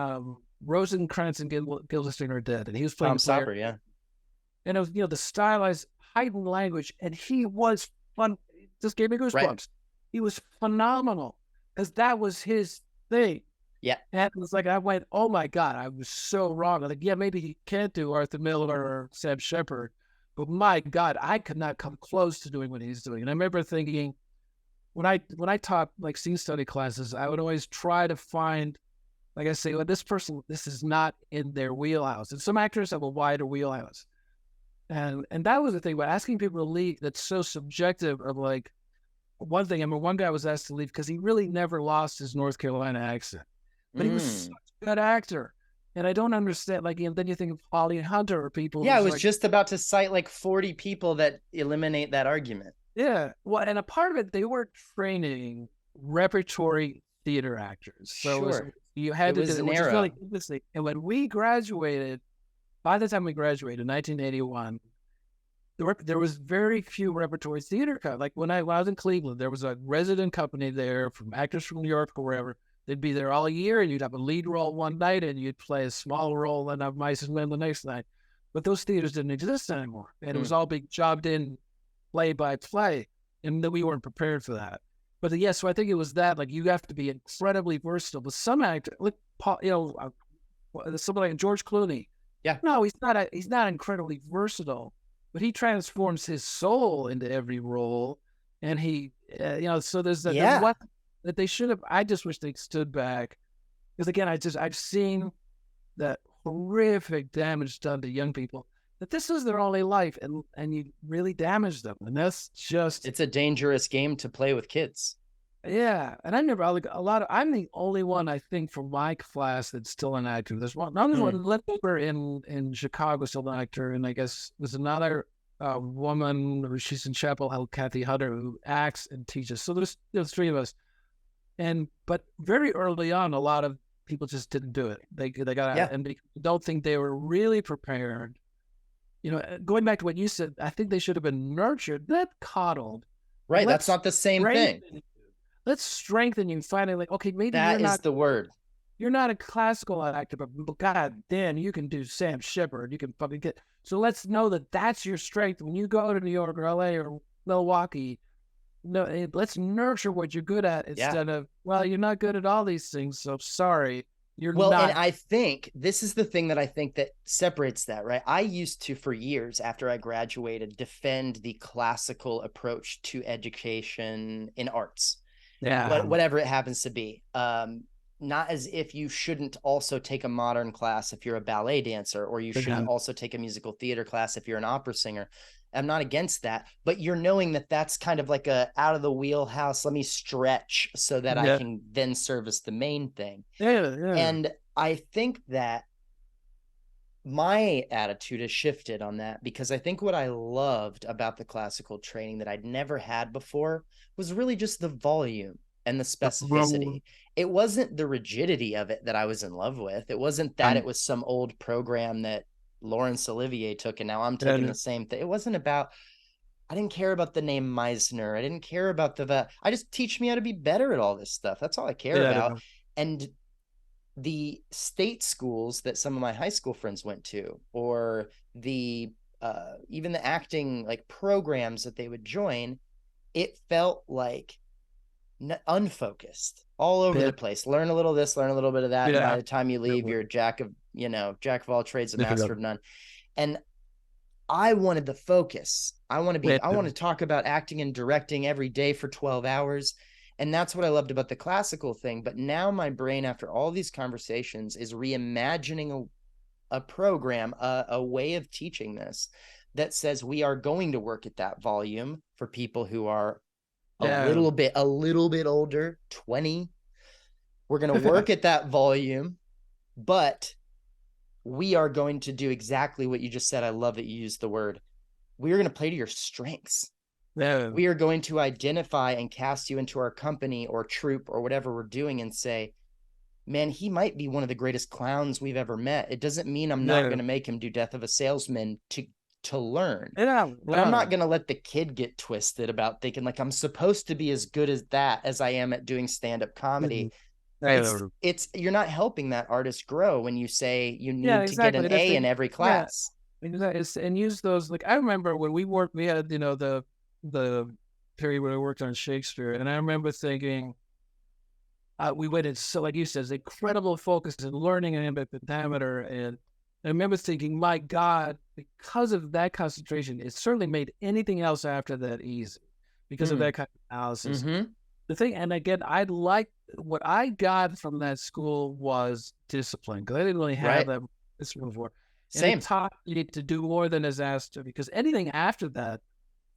B: Rosencrantz and Guildenstern are Dead, and he was playing
A: Tom
B: the player.
A: Stopper, yeah.
B: And it was, the stylized, heightened language, and he was fun. Just gave me
A: Right.
B: goosebumps. He was phenomenal because that was his thing.
A: Yeah.
B: And it was like, I went, oh my God, I was so wrong. I'm like, yeah, maybe he can't do Arthur Miller or Sam Shepard, but my God, I could not come close to doing what he's doing. And I remember thinking, when I taught like scene study classes, I would always try to find, like I say, well, this is not in their wheelhouse. And some actors have a wider wheelhouse. And that was the thing about asking people to leave that's so subjective of like one thing. I mean, one guy was asked to leave because he really never lost his North Carolina accent, but he was such
A: Mm.
B: a good actor. And I don't understand, like, and then you think of Holly Hunter or people
A: Yeah, I
B: who's
A: was
B: like,
A: just about to cite like 40 people that eliminate that argument.
B: yeah, well, and a part of it, they were training repertory theater actors. So it was,
A: Sure.
B: you
A: It
B: had to do
A: was
B: it,
A: an
B: which is really
A: era.
B: interesting. And when we graduated, by the time we graduated in 1981, there was very few repertory theater. Like when I was in Cleveland, there was a resident company there from actors from New York or wherever. They'd be there all year, and you'd have a lead role one night, and you'd play a small role and have Mice and Men the next night. But those theaters didn't exist anymore, and it was
A: Mm.
B: all being jobbed in play by play, and that we weren't prepared for that. But yes, so I think it was that, like, you have to be incredibly versatile. But some actor, like Paul, somebody like George Clooney,
A: Yeah.
B: no, he's not incredibly versatile, but he transforms his soul into every role, and so there's
A: Yeah.
B: what that they should have. I just wish they stood back, because again, I've seen that horrific damage done to young people, that this is their only life, and you really damage them, and that's just,
A: It's a dangerous game to play with kids.
B: yeah. And I never, like, a lot of, I'm the only one, I think, from my class that's still an actor. There's there's
A: Mm.
B: one leftover in Chicago, still an actor, and I guess there's another woman, she's in Chapel Hill, Kathy Hutter, who acts and teaches. So there's three of us. But very early on, a lot of people just didn't do it. They got out,
A: Yeah.
B: and they don't think they were really prepared. Going back to what you said, I think they should have been nurtured, not coddled.
A: Right. That's
B: Let's
A: not the same thing.
B: strengthen you. Let's strengthen you. Finally, like, okay, maybe
A: That is the word.
B: you're not a classical actor, but God damn, you can do Sam Shepard. You can fucking get. So let's know that that's your strength when you go to New York or LA or Milwaukee. No, let's nurture what you're good at
A: Yeah.
B: instead of, well, you're not good at all these things, so sorry, you're
A: Well, and
B: not.
A: I think this is the thing that I think that separates that, right? I used to, for years after I graduated, defend the classical approach to education in arts,
B: Yeah,
A: whatever it happens to be. Not as if you shouldn't also take a modern class if you're a ballet dancer, or you shouldn't
B: again,
A: also take a musical theater class if you're an opera singer. I'm not against that, but you're knowing that that's kind of like a out of the wheelhouse. Let me stretch so that I
B: yeah,
A: can then service the main thing.
B: yeah.
A: And I think that my attitude has shifted on that, because I think what I loved about the classical training that I'd never had before was really just the volume and the specificity. It wasn't the rigidity of it that I was in love with. It wasn't that it was some old program that Laurence Olivier took and now I'm taking the same thing. It wasn't about, I didn't care about the name Meisner. I didn't care about I just teach me how to be better at all this stuff. That's all I care about. And the state schools that some of my high school friends went to, or the even the acting like programs that they would join, it felt like unfocused, all over the place. Learn a little of this, learn a little bit of that, and by the time you leave, you're jack of all trades, a master of none. And I wanted the focus. I want to talk about acting and directing every day for 12 hours. And that's what I loved about the classical thing. But now my brain, after all these conversations, is reimagining a program, a way of teaching this that says we are going to work at that volume for people who are a little bit older, 20. We're going to work at that volume, but we are going to do exactly what you just said. I love that you used the word. We are going to play to your strengths. We are going to identify and cast you into our company or troupe or whatever we're doing and say, man, he might be one of the greatest clowns we've ever met. It doesn't mean I'm not going to make him do Death of a Salesman to learn. But I'm not going to let the kid get twisted about thinking like I'm supposed to be as good as that as I am at doing stand-up comedy. It's you're not helping that artist grow when you say you need to get an A in every class.
B: And use those, like, I remember when we had, the period where I worked on Shakespeare, and I remember thinking, we went in, so like you said, incredible focus and learning and pentameter, and I remember thinking, my God, because of that concentration, it certainly made anything else after that easy because of that kind of analysis. The thing, and again, what I got from that school was discipline, because I didn't really have that discipline before. And it taught you to do more than is asked of, because anything after that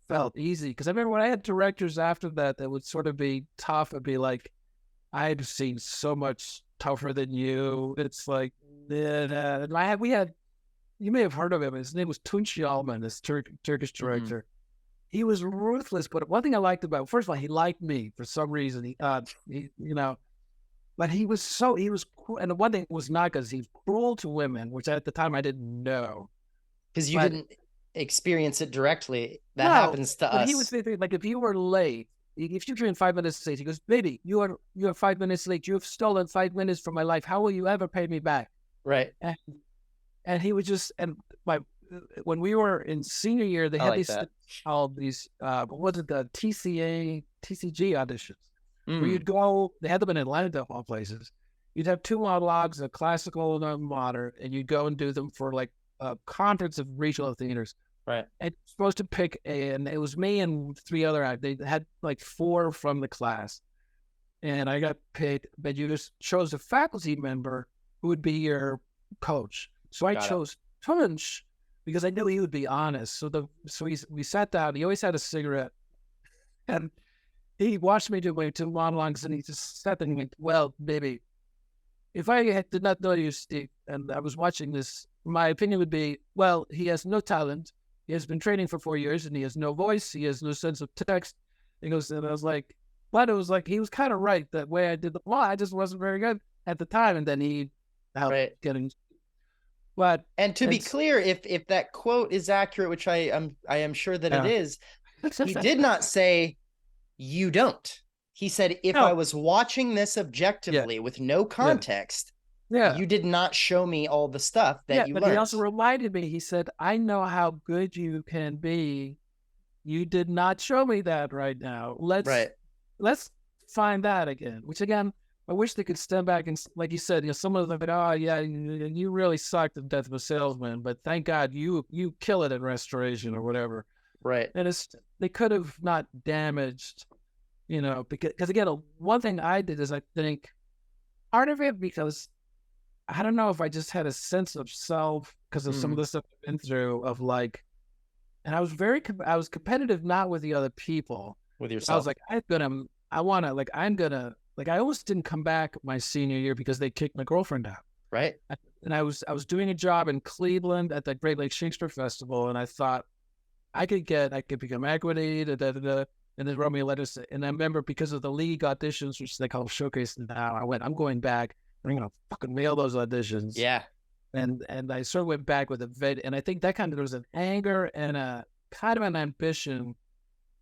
B: felt easy. Because I remember when I had directors after that would sort of be tough and be like, I'd seen so much tougher than you. It's like, we had, you may have heard of him. His name was Tunç Yalman, this Turkish
A: Mm-mm.
B: director. He was ruthless, but one thing I liked about, first of all, he liked me for some reason. But he was, and the one thing was not because he's cruel to women, which at the time I didn't know.
A: Because you
B: But
A: didn't experience it directly. That
B: no,
A: happens to
B: but he was
A: us.
B: like, if you were late, if you're 5 minutes late, he goes, "Baby, you are 5 minutes late. You have stolen 5 minutes from my life. How will you ever pay me back?"
A: Right.
B: And, and he would just, and my when we were in senior year, they
A: I
B: had
A: like
B: these
A: that.
B: called these what was it, the TCG auditions, where
A: Mm,
B: you'd go. They had them in Atlanta, of all places. You'd have two monologues, a classical and a modern, and you'd go and do them for like a conference of regional theaters.
A: right.
B: And supposed to pick, and it was me and three other. They had like four from the class, and I got picked. But you just chose a faculty member who would be your coach. So I
A: Got it.
B: chose Tunch because I knew he would be honest. So we sat down. He always had a cigarette, and he watched me do my two monologues, and he just sat there and he went, "Well, baby, if did not know you, Steve, and I was watching this, my opinion would be, well, he has no talent. He has been training for 4 years, and he has no voice. He has no sense of text." He goes, and I was like, but it was like, he was kind of right that way I did the plot. I just wasn't very good at the time. And then he helped
A: Right.
B: getting, but,
A: And to be
B: and
A: clear, if that quote is accurate, which I am sure that it
B: yeah.
A: is, he did not say you don't. He said if I
B: No,
A: was watching this
B: yeah,
A: objectively with no
B: yeah,
A: context,
B: yeah.
A: you did not show me all the stuff that
B: Yeah,
A: you
B: but he
A: learned.
B: also reminded me, he said, I know how good you can be. You did not show me that right now.
A: Right.
B: Let's find that again. Which again, I wish they could stand back and, like you said, some of them, oh yeah, you really sucked at Death of a Salesman, but thank God you kill it in Restoration or whatever.
A: Right.
B: And they could have not damaged, because again, one thing I did is I think part of it because I don't know if I just had a sense of self because of some of
A: Mm,
B: the stuff I've been through of like, and I was competitive not with the other people.
A: with
B: I was
A: yourself.
B: like, I'm gonna like I almost didn't come back my senior year because they kicked my girlfriend out.
A: Right.
B: And I was doing a job in Cleveland at the Great Lakes Shakespeare Festival, and I thought I could become equity, and then wrote me a letter. And I remember because of the league auditions, which they call showcase now, I'm going back. I'm gonna fucking mail those auditions.
A: Yeah.
B: And I sort of went back with a vid, and I think that kind of there was an anger and a kind of an ambition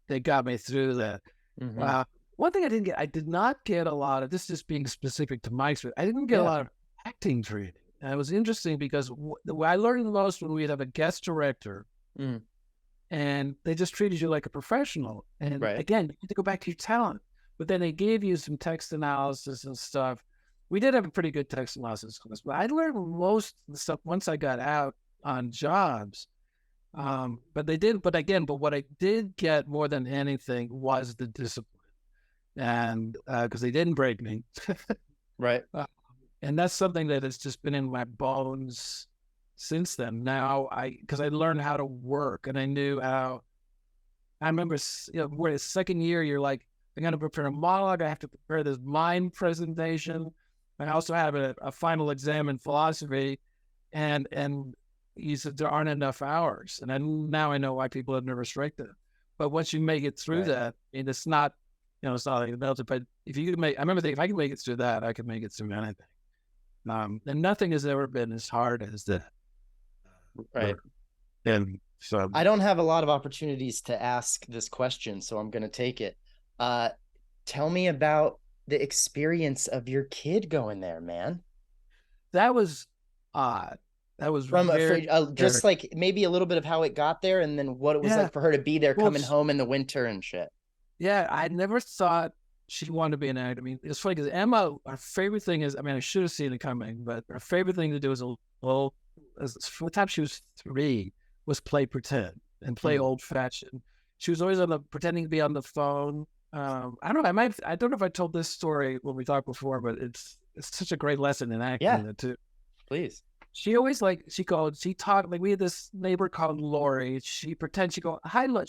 B: that got me through that.
A: Mm-hmm.
B: Uh, One thing I did not get a lot of, this just being specific to my experience, I didn't get a
A: Yeah.
B: lot of acting training. And it was interesting because I learned the most when we'd have a guest director
A: Mm,
B: and they just treated you like a professional. And
A: right.
B: again, you had to go back to your talent. But then they gave you some text analysis and stuff. We did have a pretty good text analysis class, but I learned most of the stuff once I got out on jobs. But what I did get more than anything was the discipline, and because they didn't break me,
A: Right.
B: uh, and that's something that has just been in my bones since then. Now because I learned how to work, and I knew how. I remember, where the second year you're like, I'm going to prepare a monologue. I have to prepare this mind presentation. I also have a final exam in philosophy, and you said there aren't enough hours, and now I know why people have nervous breakdown. But once you make it through
A: Right.
B: that, and it's not, it's not like a melted. But if you can I remember thinking, if I can make it through that, I can make it through anything. And nothing has ever been as hard as that.
A: Right.
B: And so,
A: I don't have a lot of opportunities to ask this question, so I'm going to take it. Uh, Tell me about the experience of your kid going there, man.
B: that was odd. That was
A: From
B: very, very,
A: just like maybe a little bit of how it got there, and then what it was
B: yeah.
A: like for her to be there,
B: Well,
A: coming home in the winter and shit.
B: yeah, I never thought she wanted to be an actor. I mean, it's funny because Emma, her favorite thing is, I mean, I should have seen it coming, but her favorite thing to do is from the time she was 3, was play pretend and play
A: Mm,
B: old fashioned. She was always pretending to be on the phone. I don't know. I don't know if I told this story when we talked before, but it's such a great lesson in
A: yeah,
B: acting too.
A: please.
B: She always she talked like we had this neighbor called Lori. She pretends she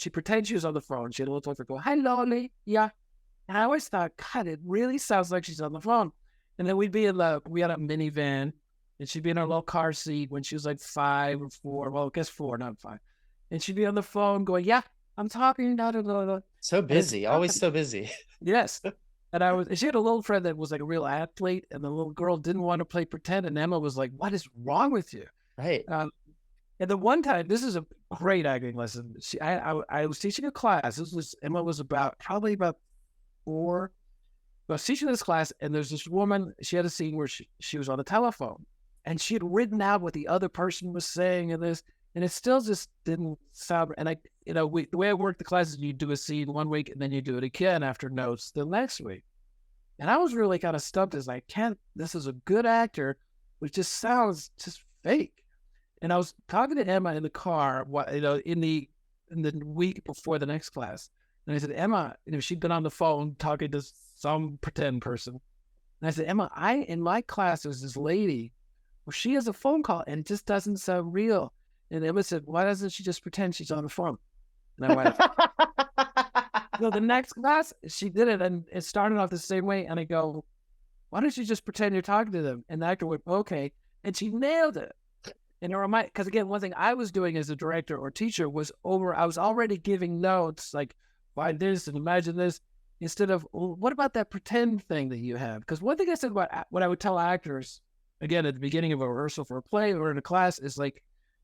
B: pretends she was on the phone. She had a little toy for go, hi Lori, yeah. And I always thought, God, it really sounds like she's on the phone. And then we had a minivan, and she'd be in her little car seat when she was like 5 or 4. Well, I guess 4, not 5. And she'd be on the phone going, yeah, I'm talking, da, da, da, da.
A: So
B: And it's,
A: busy, always so busy.
B: yes. And she had a little friend that was like a real athlete, and the little girl didn't want to play pretend. And Emma was like, what is wrong with you?
A: Right.
B: And the one time, this is a great acting lesson. I was teaching a class. Emma was probably about 4. I was teaching this class, and there's this woman. She had a scene where she was on the telephone, and she had written out what the other person was saying, and it still just didn't sound. And the way I work the class is you do a scene one week, and then you do it again after notes the next week. And I was really kind of stumped as I can't. This is a good actor, but it just sounds just fake. And I was talking to Emma in the car, in the week before the next class, and I said, Emma, she'd been on the phone talking to some pretend person, and I said, Emma, in my class there's this lady, well, she has a phone call and it just doesn't sound real. And Emma said, why doesn't she just pretend she's on the phone? And I went, the next class she did it, and it started off the same way. And I go, why don't you just pretend you're talking to them? And the actor went, okay, and she nailed it. And it reminded, because again, one thing I was doing as a director or teacher was I was already giving notes like, find this and imagine this, instead of, well, what about that pretend thing that you have? Because one thing I said about what I would tell actors, again, at the beginning of a rehearsal for a play or in a class, is like,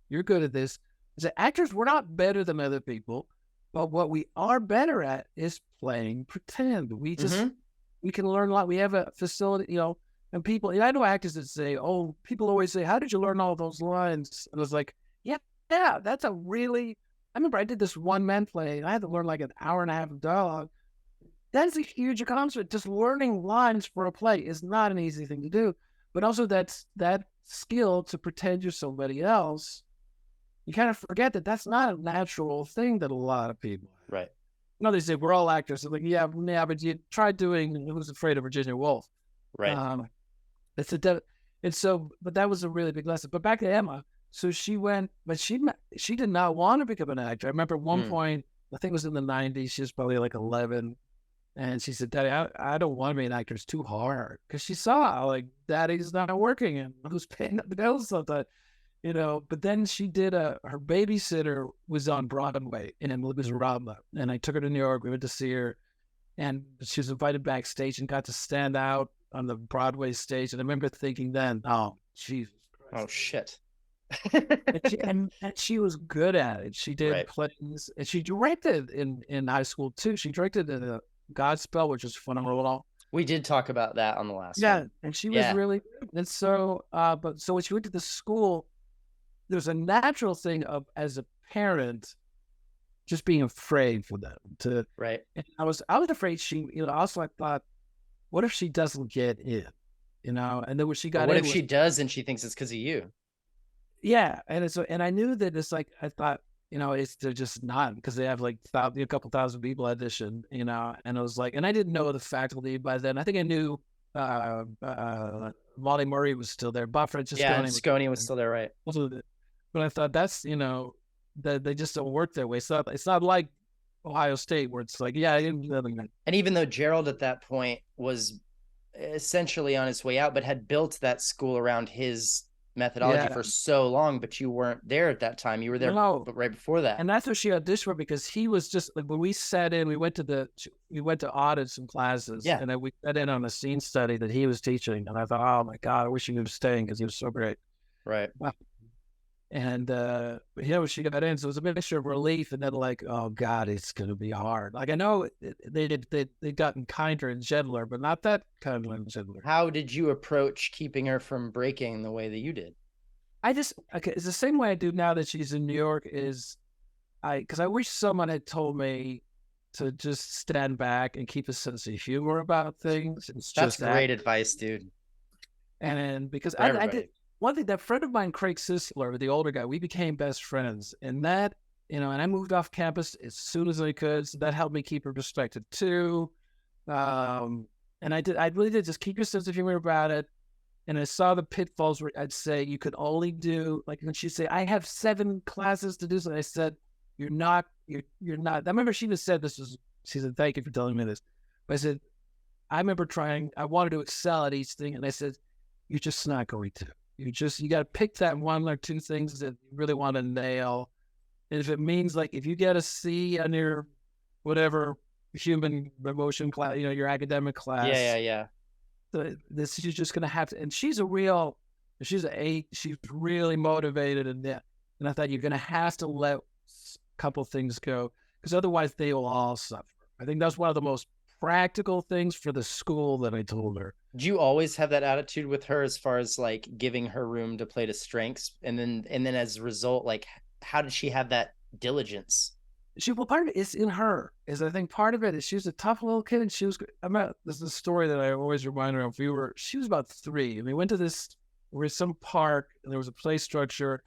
B: you're good at this. Is that actors, we're not better than other people, but what we are better at is playing pretend. We just, we can learn a lot. We have a facility, and people, I know actors that say, oh, people always say, how did you learn all those lines? And I was like, yeah, that's I remember I did this one-man play, and I had to learn like an hour and a half of dialogue. That's a huge accomplishment. Just learning lines for a play is not an easy thing to do. But also that skill to pretend you're somebody else, you kind of forget that that's not a natural thing that a lot of people have.
A: Right.
B: They say we're all actors. They're like, yeah, but you tried doing Who's Afraid of Virginia Woolf.
A: Right.
B: But that was a really big lesson. But back to Emma. So she went, but she did not want to become an actor. I remember at one point, I think it was in the 90s, she was probably like 11. And she said, Daddy, I don't want to be an actor. It's too hard. Because she saw, like, Daddy's not working and who's paying the bills sometimes, But then she did her babysitter was on Broadway and it was Rama. And I took her to New York. We went to see her. And she was invited backstage and got to stand out on the Broadway stage. And I remember thinking then, oh, Jesus Christ.
A: Oh, shit.
B: and she was good at it. She did plays. And she directed in high school, too. She directed in Godspell, which is phenomenal.
A: We did talk about that on the last one.
B: And she was really good. And so, so when she went to the school, there's a natural thing of, as a parent, just being afraid for them to.
A: Right.
B: And I was afraid she, also I thought, what if she doesn't get in, And then when she got in.
A: What if she does and she thinks it's because of you?
B: Yeah. And I knew that it's like, I thought, they're just not, because they have like a couple thousand people audition, and it was like, and I didn't know the faculty by then. I think I knew Molly Murray was still there. Bob
A: Francesconi was still there, right?
B: But I thought that's, that they just don't work that way. So it's not like Ohio State where it's like, yeah.
A: And even though Gerald at that point was essentially on his way out, but had built that school around his methodology for so long, but you weren't there at that time. You were there right before that.
B: And that's what she auditioned for, because he was just like, when we sat in, we went to audit some classes, and then we sat in on a scene study that he was teaching, and I thought, oh my God, I wish he was staying because he was so great.
A: Right.
B: Wow. And she got in, so it was a mixture of relief and then like, oh God, it's gonna be hard. Like I know they'd gotten kinder and gentler, but not that kind of gentler.
A: How did you approach keeping her from breaking the way that you did?
B: It's the same way I do now that she's in New York. Because I wish someone had told me to just stand back and keep a sense of humor about things.
A: That's great advice, dude.
B: And because I did. One thing, that friend of mine, Craig Sisler, the older guy, we became best friends. And that, and I moved off campus as soon as I could. So that helped me keep her perspective too. And I really did just keep your sense of humor about it. And I saw the pitfalls where I'd say you could only do, like when she'd say, I have 7 classes to do. So I said, you're not. I remember she just said she said, thank you for telling me this. But I said, I remember I wanted to excel at each thing. And I said, you're just not going to. You got to pick that one or two things that you really want to nail. And if it means like, if you get a C on your whatever human emotion class, your academic
A: Yeah,
B: class,
A: yeah, yeah.
B: this you're just going to have to. And she's an 8. She's really motivated. And I thought you're going to have to let a couple things go because otherwise they will all suffer. I think that's one of the most practical things for the school that I told her.
A: Do you always have that attitude with her as far as like giving her room to play to strengths? And then as a result, like how did she have that diligence?
B: Well, part of it is in her. Is I think part of it is she was a tough little kid, and she was. This is a story that I always remind her of. She was about 3, and we went to some park, and there was a play structure,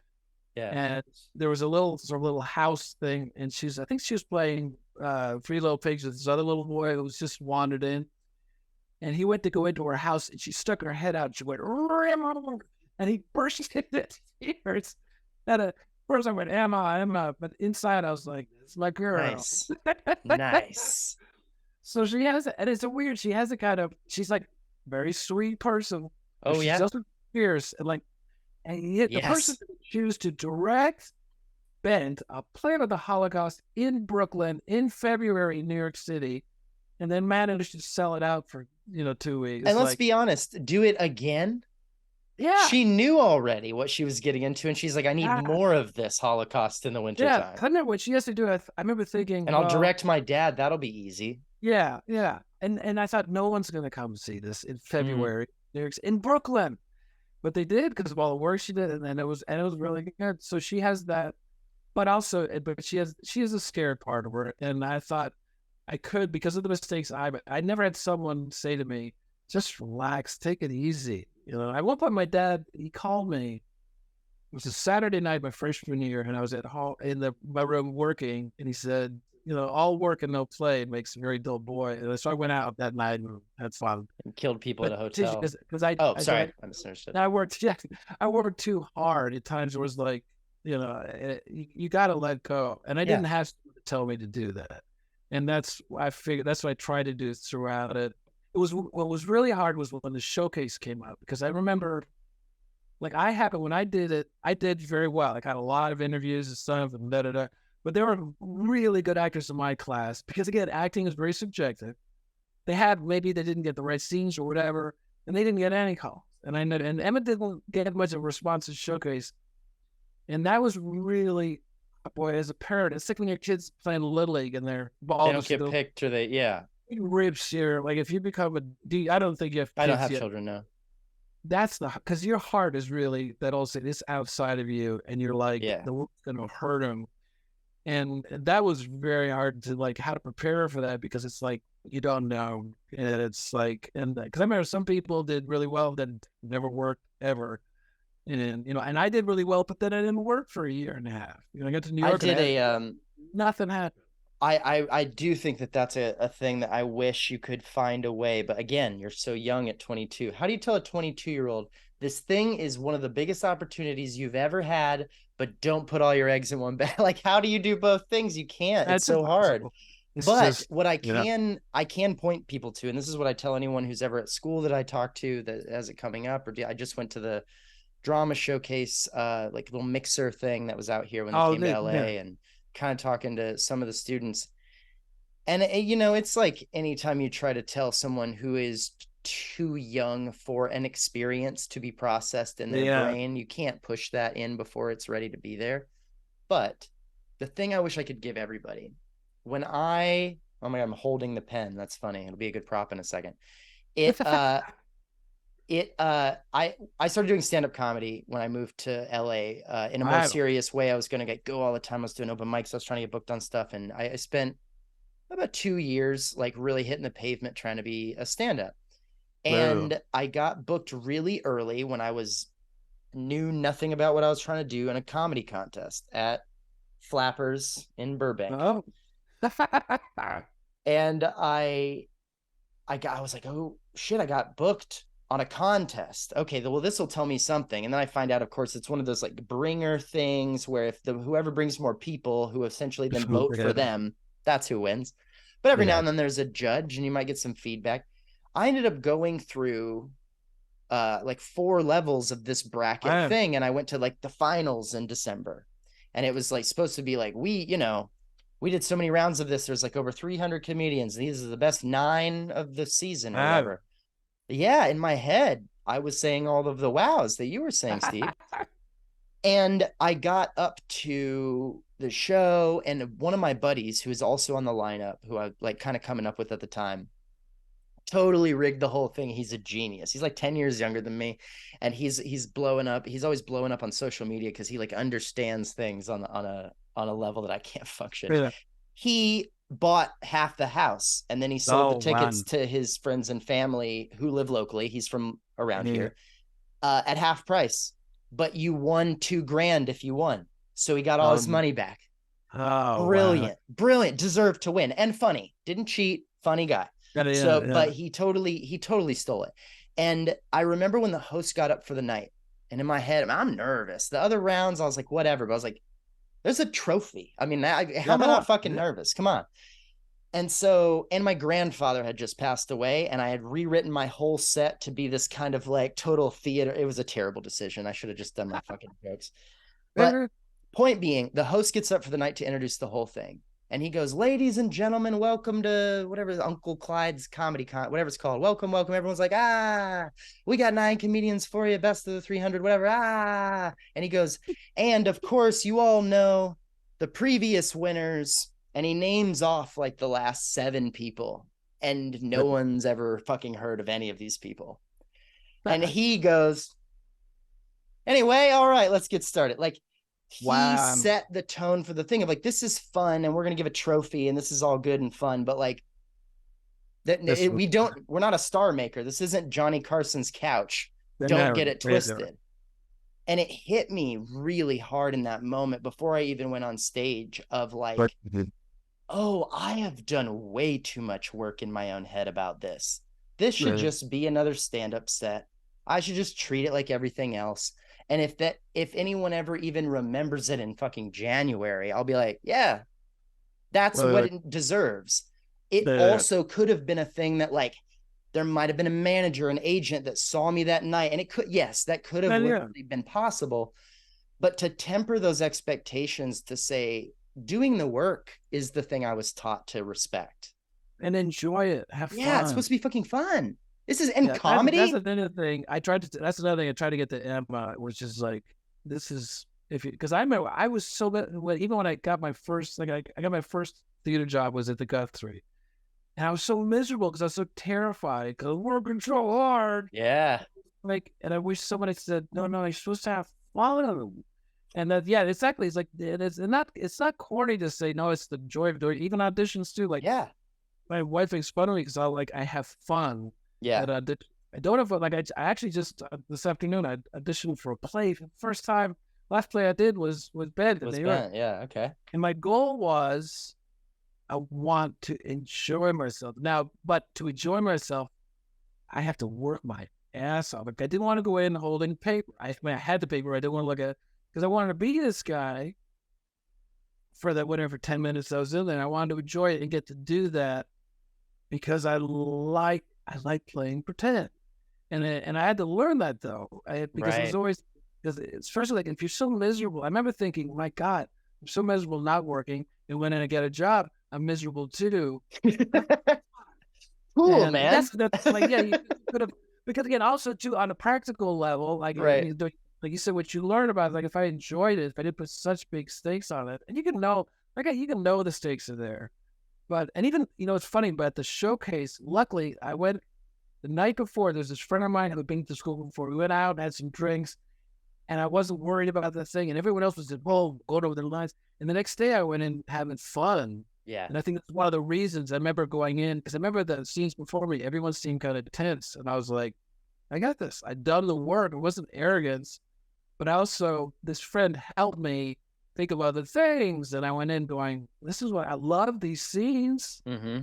A: Yeah.
B: and there was a little house thing, and I think she was playing Three Little Pigs with this other little boy who was just wandered in, and he went to go into her house, and she stuck her head out, and she went, and he burst into tears. First I went, Emma, but inside I was like, it's my girl.
A: Nice. Nice.
B: So she has, and it's she has a kind of, she's like very sweet person, but
A: Oh
B: she's
A: yeah.
B: also fierce. And yet the person
A: Yes.
B: who choose to direct bent a plan of the Holocaust in Brooklyn in February in New York City, and then managed to sell it out for 2 weeks.
A: And let's be honest, do it again.
B: Yeah,
A: She knew already what she was getting into, and she's like, I need
B: yeah,
A: more of this Holocaust in the
B: yeah.
A: wintertime.
B: I know what she has to do. I remember thinking,
A: And I'll
B: well,
A: direct my dad. That'll be easy.
B: yeah, yeah. And I thought no one's gonna come see this in
A: Mm.
B: February, in Brooklyn. But they did because of all the work she did, and it was really good. So she has that, but she has a scared part of her, and I thought I could because of the mistakes I never had someone say to me, just relax, take it easy. At one point my dad he called me. It was a Saturday night my freshman year, and I was at home in my room working, and he said, all work and no play makes a very dull boy. And so I went out that night and had fun.
A: And killed people at
B: But
A: a hotel.
B: because
A: Oh,
B: I said
A: sorry. I misunderstood.
B: I worked, yeah, I worked too hard at times. It was like, you got to let go, and I
A: Yeah.
B: didn't have to tell me to do that. And that's I figured that's what I tried to do throughout it. What was really hard was when the showcase came up because I remember, like when I did it, I did very well. I got a lot of interviews and stuff and da da da. But there were really good actors in my class because again, acting is very subjective. Maybe they didn't get the right scenes or whatever, and they didn't get any calls. And Emma didn't get much of a response to showcase, and that was really, boy, as a parent, it's like when your kids playing little league and they're
A: They
B: all
A: don't
B: just
A: get picked or they, yeah.
B: ribs here. Like if you become I don't think you have
A: I don't
B: kids
A: have
B: yet.
A: children, no.
B: That's because your heart is really that also it's outside of you, and you're like
A: Yeah.
B: the world's gonna hurt them. And that was very hard to like how to prepare for that because it's like you don't know, and it's like because I remember some people did really well that never worked ever, and and I did really well, but then I didn't work for a year and a half. I got to New
A: I
B: York and
A: did
B: nothing happened.
A: I do think that that's a thing that I wish you could find a way. But again, you're so young at 22. How do you tell a 22-year-old this thing is one of the biggest opportunities you've ever had, but don't put all your eggs in one basket? Like, how do you do both things? You can't. It's
B: That's
A: so hard.
B: impossible. It's
A: But
B: just
A: what I can point people to, and this is what I tell anyone who's ever at school that I talk to that has it coming up, or I just went to the drama showcase, like little mixer thing that was out here when they came to LA, and kind of talking to some of the students. And it's like anytime you try to tell someone who is too young for an experience to be processed in their brain, you can't push that in before it's ready to be there. But the thing I wish I could give everybody when oh my God, I'm holding the pen. That's funny. It'll be a good prop in a second. I started doing stand-up comedy when I moved to LA in a more serious way. I was going to go all the time. I was doing open mics. I was trying to get booked on stuff. And I spent about 2 years, like really hitting the pavement, trying to be a stand-up. And I got booked really early when I knew nothing about what I was trying to do in a comedy contest at Flappers in Burbank.
B: Oh.
A: And I was like, oh shit, I got booked on a contest. Okay, well, this will tell me something. And then I find out, of course, it's one of those like bringer things where if whoever brings more people who essentially then vote for them, that's who wins. But every now
B: Yeah.
A: and then there's a judge and you might get some feedback. I ended up going through like 4 levels of this bracket
B: Man.
A: thing, and I went to like the finals in December. And it was like supposed to be like, we did so many rounds of this. There's like over 300 comedians. These are the best 9 of the season or
B: Man.
A: whatever. Yeah, in my head, I was saying all of the wows that you were saying, Steve. And I got up to the show, and one of my buddies, who is also on the lineup, who I like kind of coming up with at the time, totally rigged the whole thing. He's a genius. He's like 10 years younger than me, and he's blowing up. He's always blowing up on social media because he like understands things on a level that I can't function.
B: Yeah.
A: He bought half the house, and then he sold the
B: Oh,
A: tickets
B: man.
A: to his friends and family who live locally. He's from around
B: Yeah.
A: here, at half price. But you won $2,000 if you won, so he got all his money back.
B: Oh, wow.
A: Brilliant, deserved to win, and funny. Didn't cheat, funny guy.
B: Yeah.
A: But he totally stole it. And I remember when the host got up for the night, and in my head, I'm nervous. The other rounds, I was like, whatever. But I was like, there's a trophy. I mean, how am I not fucking nervous? Come on. And my grandfather had just passed away, and I had rewritten my whole set to be this kind of like total theater. It was a terrible decision. I should have just done my fucking jokes. But point being, the host gets up for the night to introduce the whole thing. And he goes, ladies and gentlemen, welcome to whatever Uncle Clyde's whatever it's called. Welcome. Everyone's like, we got 9 comedians for you. Best of the 300, whatever. And he goes, and of course, you all know the previous winners. And he names off like the last 7 people. And no one's ever fucking heard of any of these people. And he goes, anyway, all right, let's get started. Like, he set the tone for the thing of like, this is fun and we're going to give a trophy and this is all good and fun. But like, we're not a star maker. This isn't Johnny Carson's couch. Don't get it twisted. And it hit me really hard in that moment before I even went on stage of like, oh, I have done way too much work in my own head about this. This should just be another stand-up set. I should just treat it like everything else. And if anyone ever even remembers it in fucking January, I'll be like, yeah, that's what it deserves. It also could have been a thing that like, there might have been a manager, an agent that saw me that night. And that could have literally been possible. But to temper those expectations to say, doing the work is the thing I was taught to respect.
B: And enjoy it. Have fun.
A: Yeah, it's supposed to be fucking fun. This is comedy.
B: That's another thing. That's another thing I tried to get to Emma, was just like, this is because I remember I was so bad, even when I got my first I got my first theater job was at the Guthrie, and I was so miserable because I was so terrified because I'm working so hard.
A: Yeah,
B: like, and I wish someone had said, no, you're supposed to have fun. And that, yeah, exactly. It's like it's not corny to say no. It's the joy of doing even auditions too. Like,
A: yeah,
B: my wife makes fun of me because I have fun.
A: Yeah,
B: I don't have like I actually just this afternoon I auditioned for a play for the first time. Last play I did was Bed.
A: Yeah, okay.
B: And my goal was I want to enjoy myself now, but to enjoy myself, I have to work my ass off. Like, I didn't want to go in holding paper. I had the paper. I didn't want to look at it because I wanted to be this guy for that whatever 10 minutes I was in there. I wanted to enjoy it and get to do that because I like playing pretend, and I had to learn that though, because it was always especially like if you're so miserable. I remember thinking, my God, I'm so miserable not working, and when I get a job, I'm miserable too.
A: Cool, and man.
B: That's like, yeah, you could have, because again, also too on a practical level, like like you said, what you learn about, like if I enjoyed it, if I didn't put such big stakes on it, and you can know the stakes are there. But, and even, it's funny, but the showcase, luckily, I went the night before. There's this friend of mine who had been to school before. We went out, had some drinks, and I wasn't worried about the thing. And everyone else was just, going over the lines. And the next day I went in having fun.
A: Yeah.
B: And I think that's one of the reasons I remember going in, because I remember the scenes before me, everyone seemed kind of tense. And I was like, I got this. I'd done the work. It wasn't arrogance. But also, this friend helped me think of other things, and I went in going, this is what I love, these scenes.
A: Mm-hmm.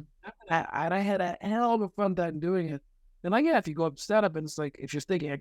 B: And I had a hell of a fun time doing it. And like, yeah, if you go up stand up and it's like, if you're thinking,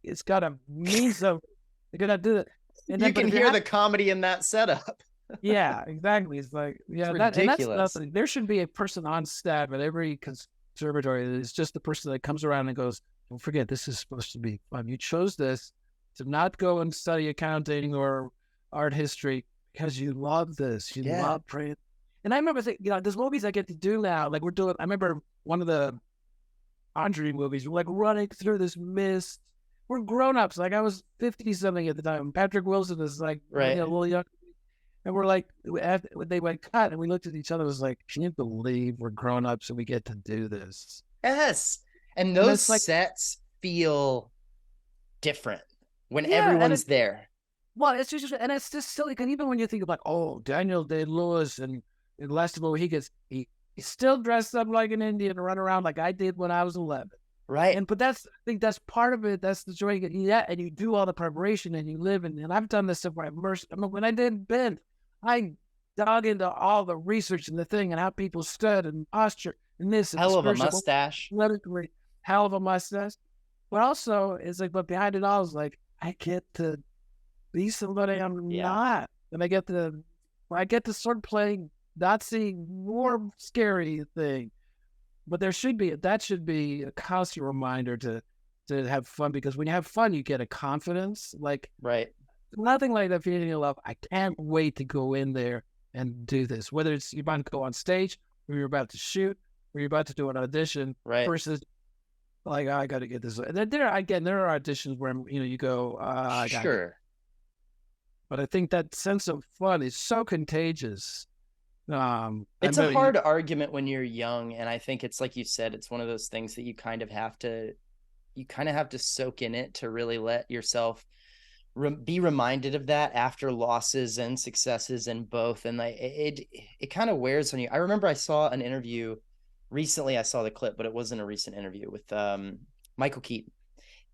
B: it's gotta mean something, you gotta do it.
A: And then, you can hear the comedy in that setup.
B: Yeah, exactly. It's like,
A: It's
B: yeah, and that's
A: ridiculous.
B: nothing. There should be a person on staff at every conservatory that is just the person that comes around and goes, "Don't forget, this is supposed to be fun. You chose this to not go and study accounting or art history because you love this. You
A: Yeah.
B: love praying." And I remember thinking, there's movies I get to do now. Like we're doing. I remember one of the Andre movies. We're like running through this mist. We're grown ups. Like I was 50 something at the time. Patrick Wilson is like
A: Right.
B: a little young, and we're like, after they went cut, and we looked at each other. It was like, can you believe we're grown ups and we get to do this?
A: Yes. And
B: And
A: those
B: it's like,
A: sets feel different when
B: yeah,
A: everyone's there.
B: well, it's just, and it's just silly. Because even when you think about, Daniel Day Lewis and in the last of all, he's still dressed up like an Indian and run around like I did when I was 11.
A: Right.
B: But I think that's part of it. That's the joy. Yeah, and you do all the preparation and you live and I've done this stuff where I immersed. I mean, when I did Ben, I dug into all the research and the thing and how people stood and posture and this and the
A: Hell of a
B: spiritual,
A: mustache.
B: politically, hell of a mustache. But also, it's like, but behind it all is like, I get to be somebody I'm
A: Yeah.
B: not, and I get to sort of play not seeing more scary thing. But that should be a constant reminder to have fun, because when you have fun, you get a confidence. Like
A: Right.
B: nothing like that feeling of love. I can't wait to go in there and do this. Whether it's you're about to go on stage, or you're about to shoot, or you're about to do an audition,
A: Right.
B: versus like, I got to get this. And then there are auditions where you go, I got to get.
A: Sure.
B: But I think that sense of fun is so contagious. I
A: It's a
B: bet
A: hard argument when you're young, and I think it's like you said, it's one of those things that you kind of have to soak in it to really let yourself be reminded of that after losses and successes and both. And like it kind of wears on you. I remember I saw an interview recently. I saw the clip, but it wasn't a recent interview with Michael Keaton,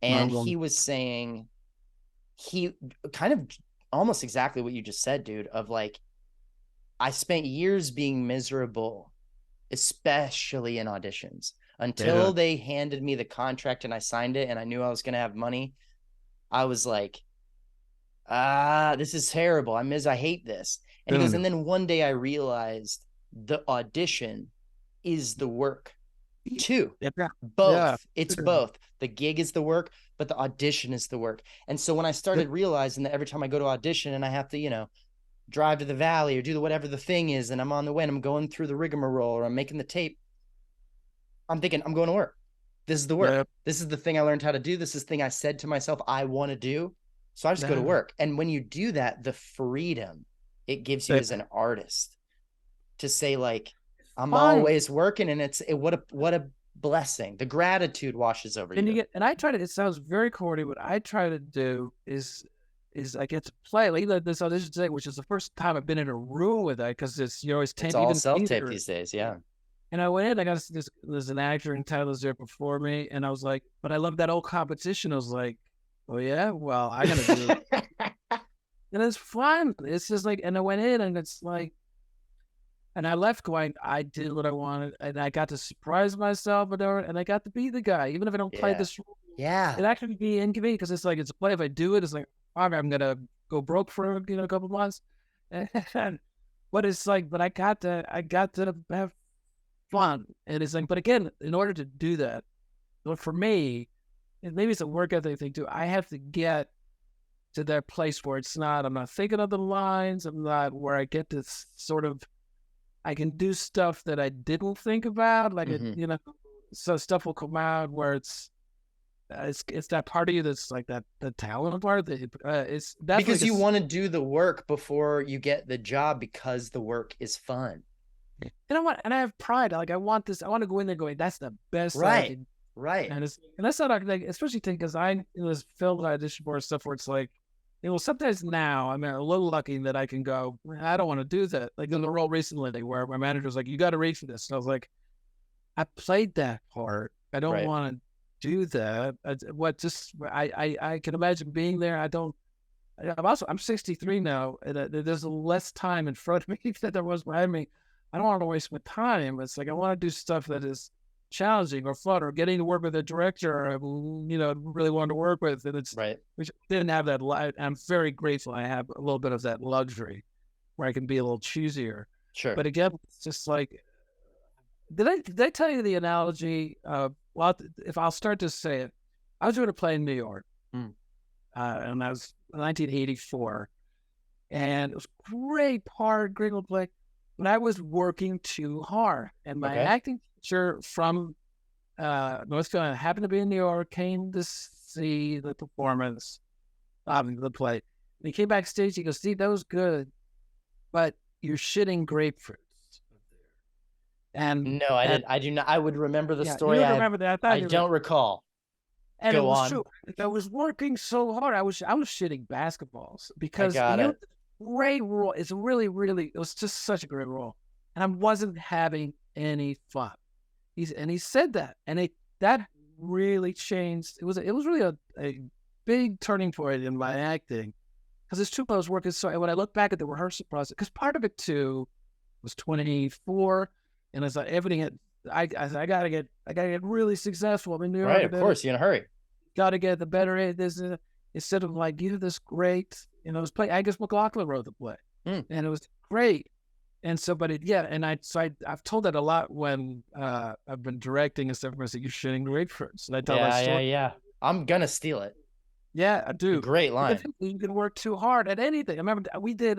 A: and he was saying he kind of almost exactly what you just said, dude, of like, I spent years being miserable, especially in auditions,
B: yeah,
A: until they handed me the contract and I signed it and I knew I was going to have money. I was like, this is terrible. I hate this. And he goes, and then one day I realized the audition is the work too.
B: yeah, yeah.
A: Both. It's both. The gig is the work, but the audition is the work. And so when I started realizing that every time I go to audition and I have to, drive to the valley or do whatever the thing is, and I'm on the way and I'm going through the rigmarole or I'm making the tape, I'm thinking, I'm going to work. This is the work.
B: Yeah,
A: This is the thing I learned how to do. This is the thing I said to myself I want to do. So I just go to
B: yeah.
A: work. And when you do that, the freedom it gives you as an artist to say, like, I'm
B: Fine.
A: always working, and what a blessing. The gratitude washes over
B: And
A: you.
B: and I try to, it sounds very corny, what I try to do is I get to play like this audition today, which is the first time I've been in a room with that, because you're always
A: It's
B: tape,
A: all
B: even
A: self-tape
B: theater.
A: these days. Yeah.
B: And I went in, I got to see there's an actor in Tyler's there before me, and I was like, but I love that old competition. I was like, oh yeah, well, I gotta do it. And it's fun. It's just like, and I went in and it's like, and I left going, I did what I wanted, and I got to surprise myself, and I got to be the guy, even if I don't play
A: Yeah.
B: this role.
A: Yeah.
B: It actually be inconvenient, because it's like, it's a play. If I do it, it's like, I'm gonna go broke for a couple months. And, but it's like, but I got to have fun. And it's like, but again, in order to do that, well, for me, and maybe it's a work ethic thing too, I have to get to that place where I'm not thinking of the lines. I'm not where I get this sort of, I can do stuff that I didn't think about. Like,
A: Mm-hmm.
B: so stuff will come out where it's that part of you that's like that, the talent part. It's that's
A: Because
B: like
A: you want to do the work before you get the job, because the work is fun.
B: and I have pride. Like, I want this. I want to go in there going, that's the best I
A: Right.
B: can.
A: Right.
B: And that's not like, especially because this film audition for stuff where it's like, sometimes now I'm a little lucky that I can go, I don't want to do that. Like in the role recently where my manager was like, you got to read for this. And I was like, I played that part. I don't
A: Right.
B: want to do that. I can imagine being there. I'm 63 now, and there's less time in front of me than there was behind me. I don't want to waste my time. It's like, I want to do stuff that is challenging or fun, or getting to work with a director I really wanted to work with, and
A: Right.
B: which didn't have that. I'm very grateful I have a little bit of that luxury. where I can be a little choosier.
A: Sure.
B: But again, it's just like, did I tell you the analogy? Well, if I'll start to say it, I was doing a play in New York,
A: Mm.
B: and I was 1984, and it was great part, great little play, but I was working too hard, and my
A: Okay.
B: acting teacher from North Carolina happened to be in New York, came to see the performance of the play. And he came backstage. He goes, "Steve, that was good, but you're shitting grapefruits." And
A: No, I
B: and
A: didn't. I do not. I would remember the
B: yeah, you
A: story.
B: don't remember that? I thought
A: I
B: you were.
A: don't recall.
B: And it
A: Go
B: was
A: on.
B: true. I was working so hard. I was shitting basketballs
A: I
B: because
A: got it.
B: great role. It's really, really. It was just such a great role, and I wasn't having any fun. He said that, and that really changed. It was really a big turning point in my acting because it's true. I was working so. And when I look back at the rehearsal process, because part of it too was 24, and it's like everything had. I gotta get really successful. I'm in New
A: Right.
B: York,
A: Of
B: and then
A: course. You in a hurry.
B: got to get the better at this. Instead of like, you have this great, it was play. Angus McLaughlin wrote the play,
A: Mm.
B: and it was great. And so, but and I've told that a lot when I've been directing and stuff. I say, "You're shitting grapefruits," and I tell that
A: Yeah. Yeah.
B: story.
A: Yeah. I'm gonna steal it.
B: Yeah, I
A: A
B: do.
A: great
B: Because
A: line.
B: you can work too hard at anything. I remember we did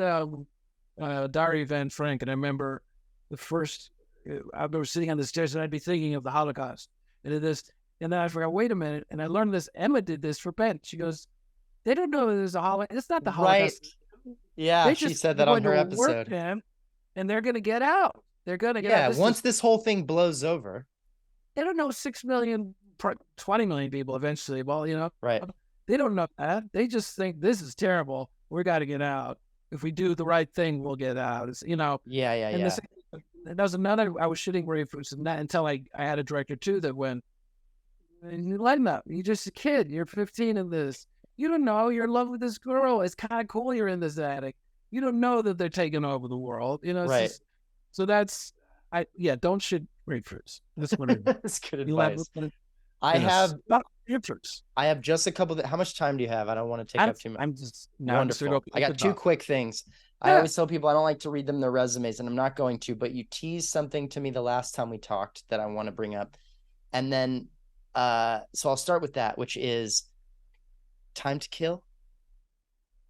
B: Diary Van Frank, and I remember the first. I remember sitting on the stairs, and I'd be thinking of the Holocaust and this, and then I forgot. Wait a minute, and I learned this. Emma did this for Ben. She goes, "They don't know there's a Holocaust. It's not the
A: Right.
B: Holocaust.
A: Yeah.
B: They
A: She
B: just
A: said
B: they're
A: that on
B: going to
A: her
B: work
A: episode.
B: them, and they're going to get out. They're going to get out.
A: Yeah.
B: This is
A: Once this whole thing blows over.
B: they don't know 6 million, 20 million people eventually. Well,
A: Right.
B: they don't know that. They just think this is terrible. We got to get out. If we do the right thing, we'll get out.
A: Yeah. Yeah.
B: And
A: Yeah.
B: this that was another. I was shitting grapefruits, and that until I had a director too that went, "Lighten up. You're just a kid. You're 15 in this. You don't know. You're in love with this girl. It's kind of cool. You're in this attic. You don't know that they're taking over the world. It's
A: Right.
B: just so that's don't shit grapefruits. That's what I mean.
A: That's good
B: You let
A: advice.
B: it
A: I have.
B: not grapefruits.
A: I have just a couple. How much time do you have? I don't want to take up too much.
B: I'm just now I'm just gonna
A: Wonderful.
B: go
A: I got two
B: about.
A: quick things. I
B: Yeah.
A: always tell people I don't like to read them their resumes, and I'm not going to, but you teased something to me the last time we talked that I want to bring up. And then so I'll start with that, which is Time to Kill.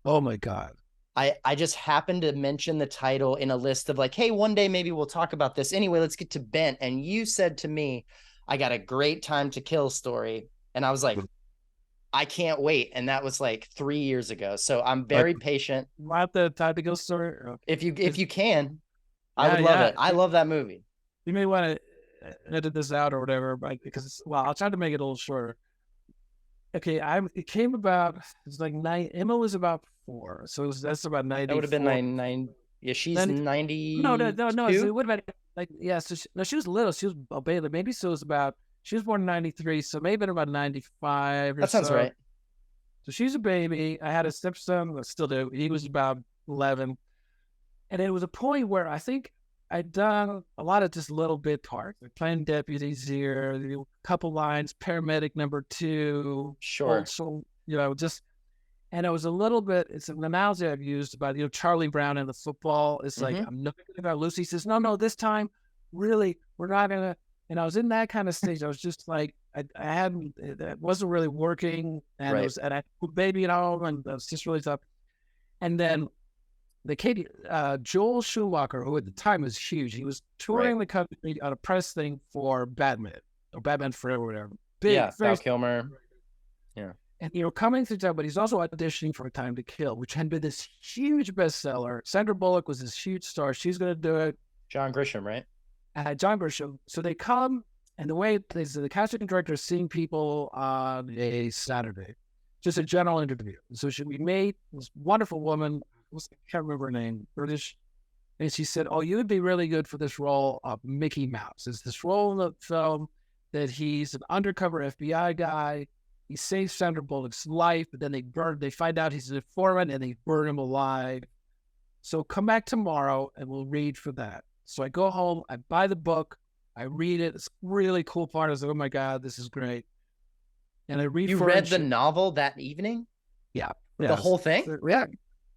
B: Oh my god.
A: I just happened to mention the title in a list of like, hey, one day maybe we'll talk about this. Anyway, let's get to Bent. And you said to me, I got a great Time to Kill story. And I was like, I can't wait. And that was like 3 years ago. So I'm very patient.
B: Want the Time to Kill story?
A: If you can, I would love it. I love that movie.
B: You may want to edit this out or whatever, but because I'll try to make it a little shorter. Okay, it came about. It's like nine. Emma was about 4, so that's about 90.
A: That would have been nine. Yeah, she's 90.
B: No. So it would have been like So she was little. She was a baby. Maybe so. It was about. She was born in 93, so maybe about 95 or so.
A: That sounds right.
B: So she's a baby. I had a stepson. I still do. He was about 11, and it was a point where I think I'd done a lot of just little bit parts, like playing deputies here, a couple lines, paramedic number 2.
A: Sure.
B: So, just, and it was a little bit, it's an analogy I've used about, Charlie Brown in the football. It's like, I'm not going to about Lucy. He says, no, this time, really, we're not going to. And I was in that kind of stage. I was just like, I hadn't, it wasn't really working. And I put baby at home, and it was just really tough. And then Joel Schumacher, who at the time was huge, he was touring the country on a press thing for Batman or Batman Forever, whatever. Big,
A: Val Kilmer. Yeah.
B: And coming through time, but he's also auditioning for Time to Kill, which had been this huge bestseller. Sandra Bullock was this huge star. She's going to do it.
A: John Grisham, right?
B: John Grisham. So they come, and the way the casting director is seeing people on a Saturday, just a general interview. So we made this wonderful woman. I can't remember her name, British. And she said, "Oh, you would be really good for this role of Mickey Mouse. It's this role in the film that he's an undercover FBI guy. He saves Sandra Bullock's life, but then they find out he's an informant, and they burn him alive. So come back tomorrow, and we'll read for that." So I go home, I buy the book, I read it. It's really cool part. I was like, "Oh my God, this is great." And I read.
A: You read the novel that evening?
B: Yeah.
A: The whole thing?
B: Yeah.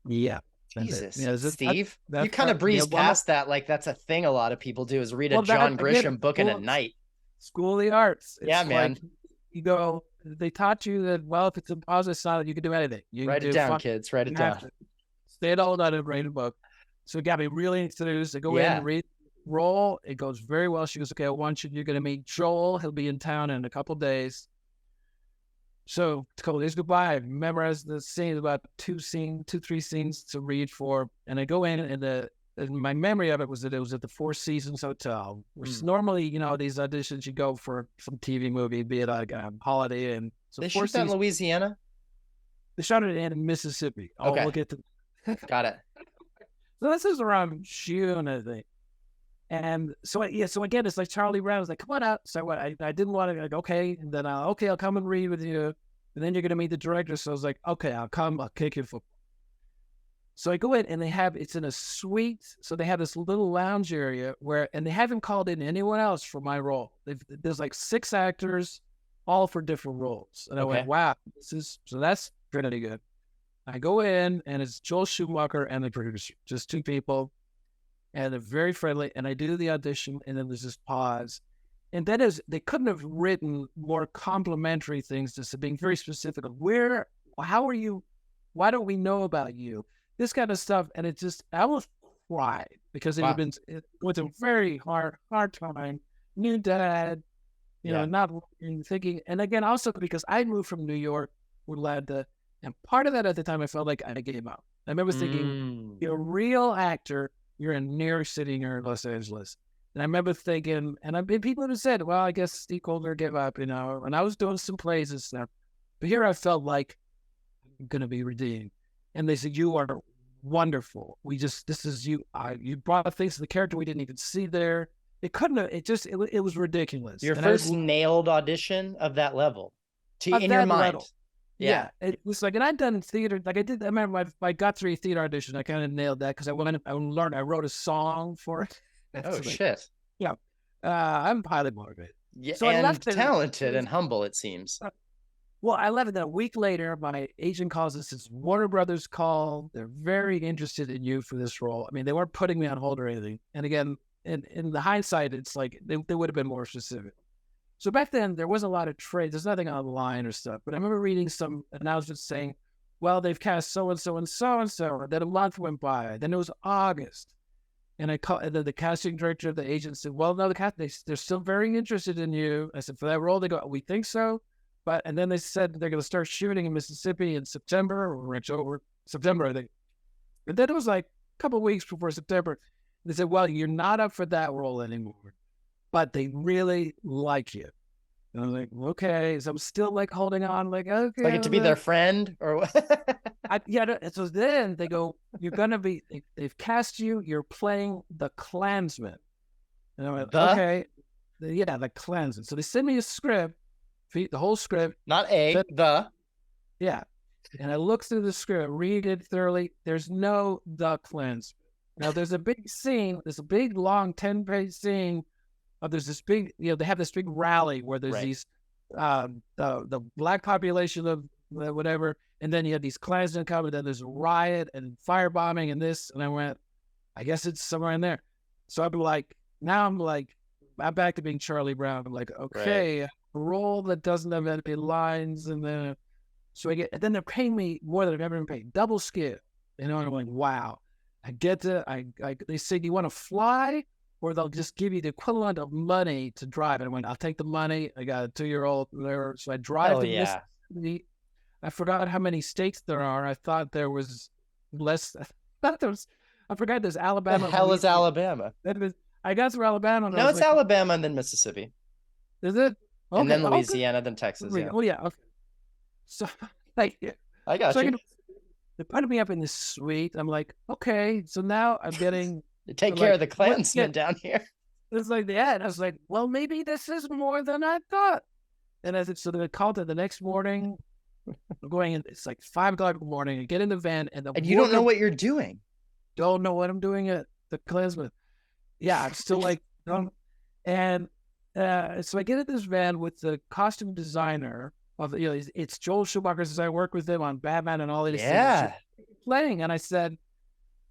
B: Yeah. And that,
A: Jesus, Steve, you
B: that's
A: kind of breeze
B: one of,
A: past that like that's a thing a lot of people do is read a
B: well, that
A: John
B: again,
A: Grisham book in a night.
B: school of the arts.
A: Yeah,
B: It's like
A: man.
B: you go. They taught you that, well, if it's a positive sign, you can do anything. You can
A: Write it
B: do
A: down,
B: fun,
A: kids. Write it
B: math,
A: down.
B: stay at all night and write a book. So it got me really enthused. I go in,
A: Yeah.
B: read, roll. It goes very well. She goes, okay, I want you. You're going to meet Joel. He'll be in town in a couple of days. So a couple of days goodbye. I memorized the scene, about 3 scenes to read for, and I go in, and my memory of it was that it was at the Four Seasons Hotel, which normally, you know, these auditions you go for some TV movie, be it like a Holiday Inn. So
A: They
B: Four
A: shoot that in
B: Seasons.
A: Louisiana?
B: They shot it in Mississippi.
A: Okay.
B: We'll get to.
A: Got it.
B: So this is around June, I think. And so, so again, it's like Charlie Brown was like, come on out. So I didn't want to, like, okay. And then, okay, I'll come and read with you. And then you're going to meet the director. So I was like, okay, I'll come, I'll kick your football. So I go in and it's in a suite. So they have this little lounge area and they haven't called in anyone else for my role. There's like 6 actors, all for different roles. And I went, wow, so that's pretty good. I go in and it's Joel Schumacher and the producer, just 2 people. And they're very friendly. And I do the audition, and then there's this pause. And that is, they couldn't have written more complimentary things, just being very specific of how are you? Why don't we know about you? This kind of stuff. And I almost cried because it was a very hard time. New dad, you know, not thinking. And again, also because I moved from New York with Atlanta. And part of that at the time, I felt like I gave up. I remember thinking, you're a real actor. You're in New York City, you're in Los Angeles. And I remember thinking, and people have said, well, I guess Steve Coulter gave up, you know, and I was doing some plays and stuff. But here I felt like I'm going to be redeemed. And they said, you are wonderful. This is you. You brought things to the character we didn't even see there. It couldn't have, it was ridiculous.
A: Your first nailed audition of that level in your mind. Level.
B: Yeah, it was like, and I'd done theater, like I remember my gut 3 theater audition, I kind of nailed that because I wrote a song for it.
A: Oh, shit.
B: Yeah. I'm highly motivated.
A: Yeah, so and I left talented and humble, it seems.
B: Well, I left it. A week later, my agent calls and says, Warner Brothers called. They're very interested in you for this role. I mean, they weren't putting me on hold or anything. And again, in the hindsight, it's like they would have been more specific. So back then, there wasn't a lot of trades. There's nothing online or stuff. But I remember reading some announcements saying, well, they've cast so-and-so and so-and-so. And then a month went by. Then it was August. And and then the casting director of the agent said, well, no, they're still very interested in you. I said, for that role? They go, we think so. And then they said they're going to start shooting in Mississippi in September or September, I think. And then it was like a couple of weeks before September. They said, well, you're not up for that role anymore. But they really like you. And I was like, okay. So I'm still like holding on, like, okay.
A: Like to be their friend or what?
B: So then they go, you're going to be, they've cast you, you're playing the Klansman. And I went, okay. The Klansman. So they send me a script, the whole script.
A: Not
B: Yeah. And I look through the script, read it thoroughly. There's no the Klansman. Now there's a big scene, there's a big long 10-page scene. There's this big, they have this big rally where there's these, the black population of whatever, and then you have these Klansmen come, and then there's a riot and firebombing and this, and I went, I guess it's somewhere in there. So I'm back to being Charlie Brown. I'm like, okay, a role that doesn't have any lines, and then, and then they're paying me more than I've ever been paid, double scale, and I'm like, wow. They say, do you want to fly? Or they'll just give you the equivalent of money to drive. And I went, I'll take the money. I got a 2-year-old there. So I drive to Mississippi. I forgot how many states there are. I thought there was less. I forgot there's Alabama.
A: The hell is Alabama?
B: I got through Alabama.
A: No, it's like, Alabama and then Mississippi.
B: Is it?
A: Okay, and then Louisiana, then Texas. Yeah.
B: Oh, yeah. Okay. So, thank you.
A: I got you.
B: They put me up in this suite. I'm like, okay. So now I'm getting...
A: Take care of the Klansmen down here.
B: It's like that. And I was like, well, maybe this is more than I thought. And I said, so they called it the next morning. I'm going in, it's like 5 o'clock in the morning. I get in the van and
A: you don't know what you're doing.
B: Don't know what I'm doing at the Klansman. Yeah, I'm still like, and so I get in this van with the costume designer of, it's Joel Schumacher, since I work with him on Batman and all these things playing. And I said,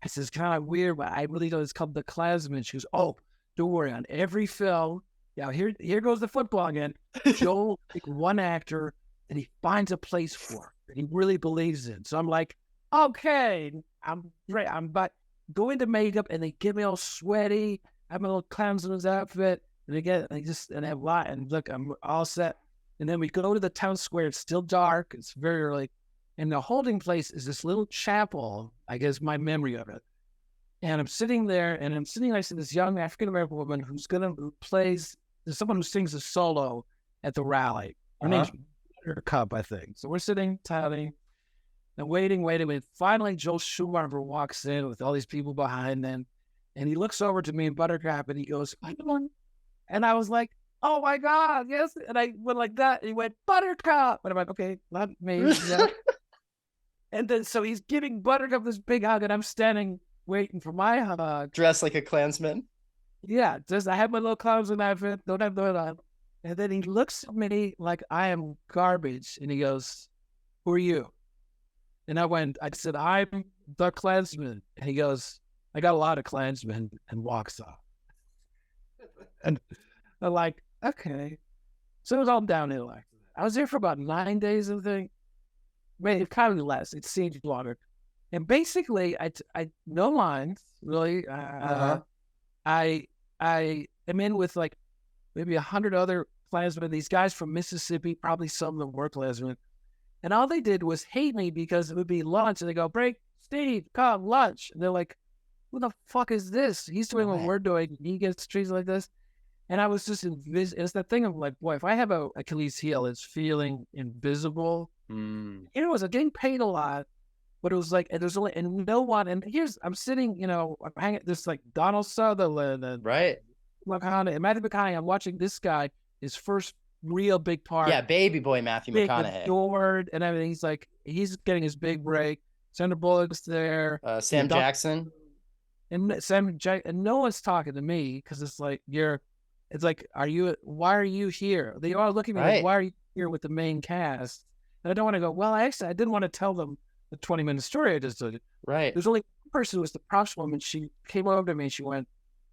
B: I said, it's kind of weird, but I really know it's called The Klansman. She goes, oh, don't worry. On every film, yeah, here goes the football again. Joel, like one actor, and he finds a place for her that he really believes in. So I'm like, okay, I'm great. I'm but go into makeup, and they get me all sweaty. I have my little Klansman's outfit, and I have a lot, and look, I'm all set. And then we go to the town square. It's still dark. It's very early. And the holding place is this little chapel, I guess my memory of it. And I'm sitting there, and I'm sitting next to this young African-American woman who plays, there's someone who sings a solo at the rally. Her name's Cup, I think. So we're sitting, talking, and waiting. Finally, Joel Schumacher walks in with all these people behind him, and he looks over to me and Buttercup, and he goes, and I was like, oh my God, yes. And I went like that, and he went, Buttercup. And I'm like, okay, not me. Yeah. And then so he's giving Buttercup this big hug, and I'm standing waiting for my hug.
A: Dressed like a Klansman.
B: Yeah, just I have my little Klansman outfit, don't have no on. And then he looks at me like I am garbage, and he goes, who are you? And I said, I'm the Klansman. And he goes, I got a lot of Klansmen, and walks off. And I'm like, okay. So it was all downhill after that. I was there for about 9 days, I think. Maybe kind of less. It seemed longer. And basically, I no lines really. I am in with like maybe 100 other Klansmen. These guys from Mississippi, probably some of them were Klansmen, and all they did was hate me because it would be lunch, and they go, "Break, Steve, come lunch," and they're like, "Who the fuck is this? He's doing what we're doing. He gets treated like this." And I was just it's that thing of like, boy, if I have a Achilles heel, it's feeling invisible. It was getting paid a lot. But it was like, and there's only, and no one, and I'm sitting, I'm hanging, this like Donald Sutherland and
A: right.
B: McConaughey, and Matthew McConaughey. I'm watching this guy, his first real big part.
A: Yeah, baby boy Matthew McConaughey.
B: Adored and everything. He's getting his big break. Sandra Bullock's there.
A: Sam Jackson.
B: And and no one's talking to me because it's like, why are you here? They are looking at me like, why are you here with the main cast? And I don't want to go, well, I didn't want to tell them the 20-minute story I just did.
A: Right.
B: There's only one person who was the props woman. She came over to me and she went,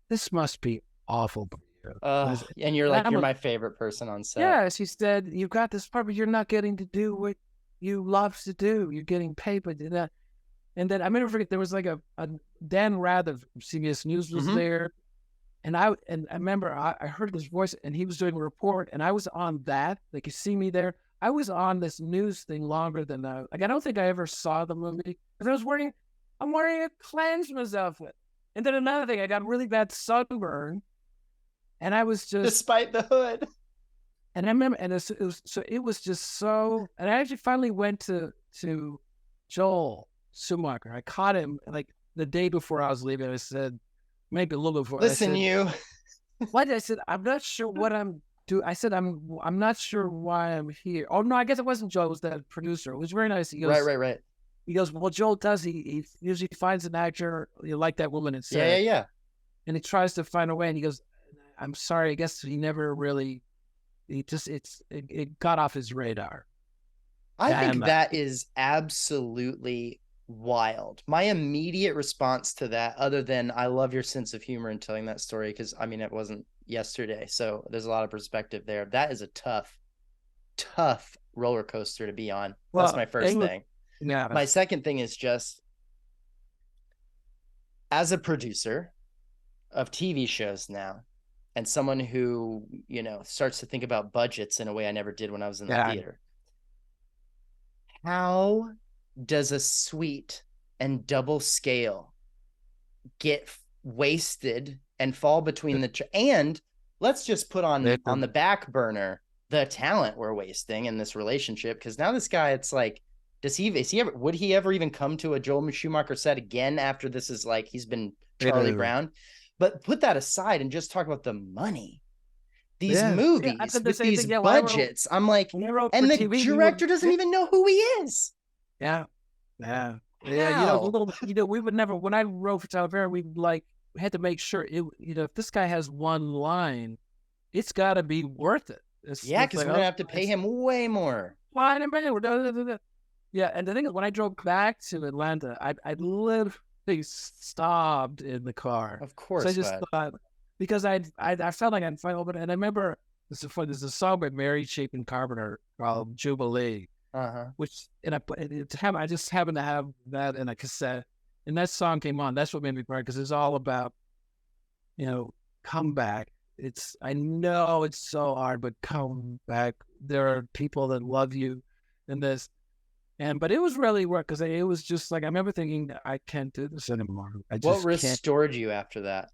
B: this must be awful.
A: And you're like, you're my favorite person on set.
B: Yeah, she said, you've got this part, but you're not getting to do what you love to do. You're getting paid, but that. And then I never forget, there was like a Dan Rath of CBS News was there. And I remember I heard his voice, and he was doing a report, and I was on that. They could see me there. I was on this news thing longer than that. Like, I don't think I ever saw the movie because I'm wearing a Klansman's outfit. And then another thing, I got really bad sunburn, and I was just
A: despite the hood.
B: And I remember, and it was just so. And I actually finally went to Joel Schumacher. I caught him like the day before I was leaving. I said, maybe a little before.
A: Listen, you.
B: What? I said, I'm not sure what I'm doing. I said, I'm not sure why I'm here. Oh no, I guess it wasn't Joel. It was that producer. It was very nice. He goes,
A: right.
B: He goes, well, Joel does. He usually finds an actor like that woman and says,
A: yeah.
B: And he tries to find a way. And he goes, I'm sorry. I guess he never really. It got off his radar.
A: I think that is absolutely wild. My immediate response to that, other than I love your sense of humor in telling that story, because I mean it wasn't yesterday, so there's a lot of perspective there. That is a tough roller coaster to be on. That's my first thing.
B: Yeah.
A: My second thing is just, as a producer of TV shows now, and someone who, starts to think about budgets in a way I never did when I was in the theater. How does a suite and double scale get wasted and fall between and let's just put on the back burner the talent we're wasting in this relationship, because now this guy, it's like, would he ever even come to a Joel Schumacher set again after this is like he's been Charlie Brown? But put that aside and just talk about the money. These movies with these budgets, I'm like, and the director doesn't even know who he is.
B: Yeah. We would never. When I wrote for Talavera, we had to make sure if this guy has one line, it's got to be worth it.
A: Because we're gonna have to pay him way more.
B: Yeah, and the thing is, when I drove back to Atlanta, I lived they stopped in the car.
A: Of
B: So I
A: course,
B: just
A: bud.
B: thought, because I felt like I'd find over, and I remember there's a song by Mary Chapin Carpenter called Jubilee,
A: Uh-huh.
B: which I just happened to have that in a cassette, and that song came on. That's what made me cry because it's all about, you know, come back. I know it's so hard, but come back. There are people that love you, and this. But it was really work because it was just like I remember thinking I can't do this anymore. I
A: What
B: just can't.
A: restored you after that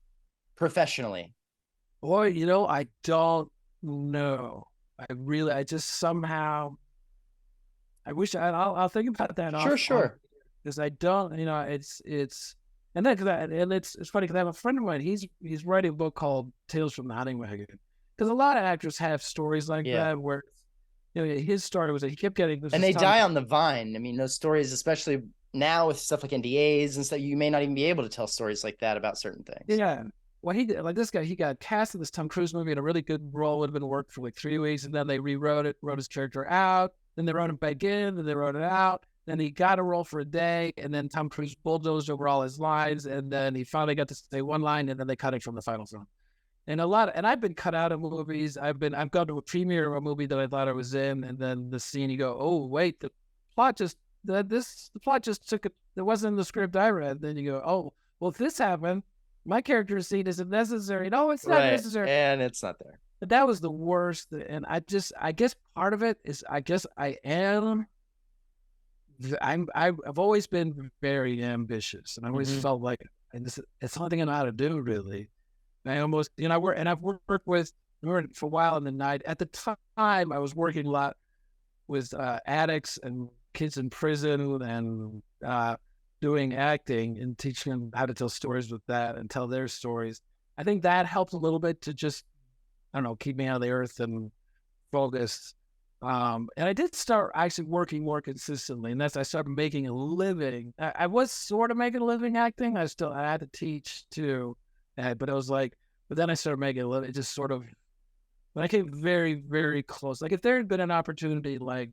A: professionally?
B: Boy, I don't know. I just somehow. I wish I'll think about that
A: Sure,
B: off on
A: sure.
B: because I don't. And then and it's funny because I have a friend of mine. He's writing a book called Tales from the Hunting Wagon because a lot of actors have stories like
A: Yeah.
B: that where his story was that he kept getting this
A: And
B: was
A: they
B: Tom.
A: die on the vine. I mean, those stories, especially now with stuff like NDAs and stuff, you may not even be able to tell stories like that about certain things.
B: Yeah. Well, he did like this guy. He got cast in this Tom Cruise movie in a really good role. Would have been worked for like 3 weeks, and then they rewrote it, wrote his character out. Then they wrote him back in, then they wrote it out. Then he got a role for a day, and then Tom Cruise bulldozed over all his lines, and then he finally got to say one line, and then they cut it from the final film. And I've been cut out of movies. I've gone to a premiere of a movie that I thought I was in, and then the scene you go, oh wait, plot just the plot just took it. It wasn't in the script I read. Then you go, oh well, if this happened, my character's scene isn't necessary. No, it's not
A: Right.
B: necessary.
A: And it's not there.
B: But that was the worst. And I guess part of it is, I guess I've always been very ambitious, and I always
A: Mm-hmm.
B: felt like, and it's the only thing I know how to do, really. I almost, I've worked with for a while in the night. At the time, I was working a lot with addicts and kids in prison and doing acting and teaching them how to tell stories with that and tell their stories. I think that helped a little bit to just, I don't know, keep me out of the earth and focused. And I did start actually working more consistently, and I started making a living. I was sort of making a living acting. I had to teach too, but I was like, but then I started making a living. It just sort of, when I came very, very close. Like if there had been an opportunity, like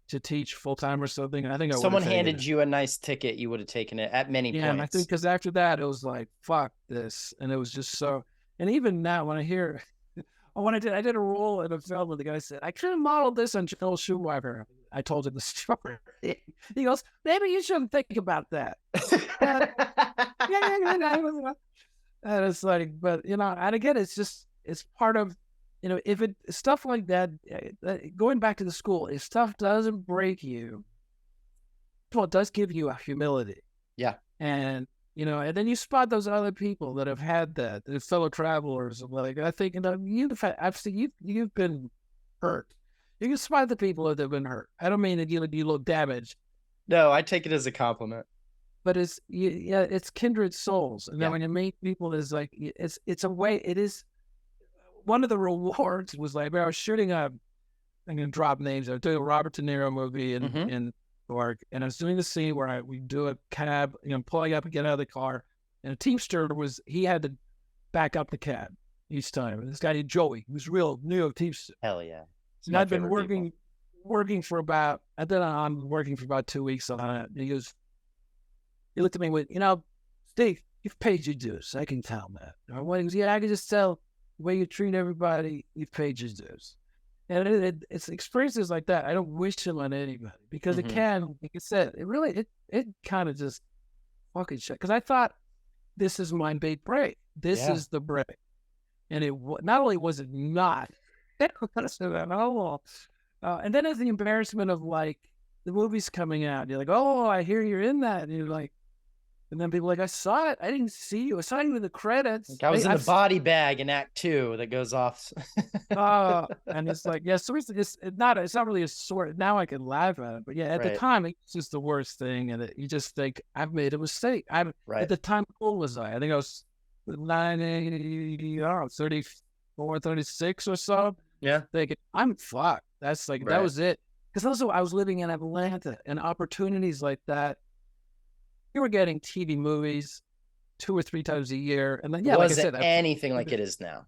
B: to teach full time or something, I think I would have
A: Someone
B: taken
A: handed
B: it.
A: you a nice ticket, you would have taken it at many
B: Yeah, and I think
A: points.
B: because after that, it was like fuck this, and it was just so. And even now, when I hear, when I did a role in a film, and the guy said I could have modeled this on Joel Schumacher. I told him the story. He goes, maybe you shouldn't think about that. And, yeah. And it's like, but and again, it's part of, if it stuff like that, going back to the school, if stuff doesn't break you, well, it does give you a humility.
A: Yeah.
B: And and then you spot those other people that have had that, the fellow travelers. Like I think, I've seen you've been hurt. You can spot the people that have been hurt. I don't mean that you look damaged,
A: No, I take it as a compliment.
B: but it's kindred souls. And then
A: Yeah.
B: when you meet people, it's like it's a way. It is one of the rewards was like, I was shooting I'm gonna drop names. I was doing a Robert De Niro movie
A: Mm-hmm.
B: in New York, and I was doing the scene where we do a cab, pulling up and get out of the car, and a Teamster he had to back up the cab each time. And this guy named Joey, who's real New York Teamster,
A: Hell yeah. It's
B: and
A: my
B: I'd been
A: favorite people.
B: working for about. I then I'm working for about 2 weeks on it. And he looked at me with, Steve, you've paid your dues. I can tell that. He goes, yeah, I can just tell the way you treat everybody, you've paid your dues. And it's experiences like that. I don't wish them on anybody because it
A: Mm-hmm.
B: can, like I said, it kind of just fucking shit. Because I thought this is my big break. This
A: Yeah.
B: is the break, and not only was it not, and then there's the embarrassment of like the movie's coming out. You're like, oh, I hear you're in that, and you're like, and then people are like, I saw it. I didn't see you. I saw you in the credits.
A: Like I was in the body bag in Act 2 that goes off.
B: And it's like, yeah, so it's not really a sort. Now I can laugh at it, but yeah, at the
A: Right.
B: time, it's just the worst thing. And you just think, I've made a mistake. At
A: Right.
B: the time, how old was I? I think I was 34, 36 or so.
A: Yeah.
B: Thinking, I'm fucked. That's like, that
A: Right.
B: was it. Because also, I was living in Atlanta, and opportunities like that, you were getting TV movies 2 or 3 times a year. And then, yeah, like I
A: Was it
B: said,
A: anything like it is now?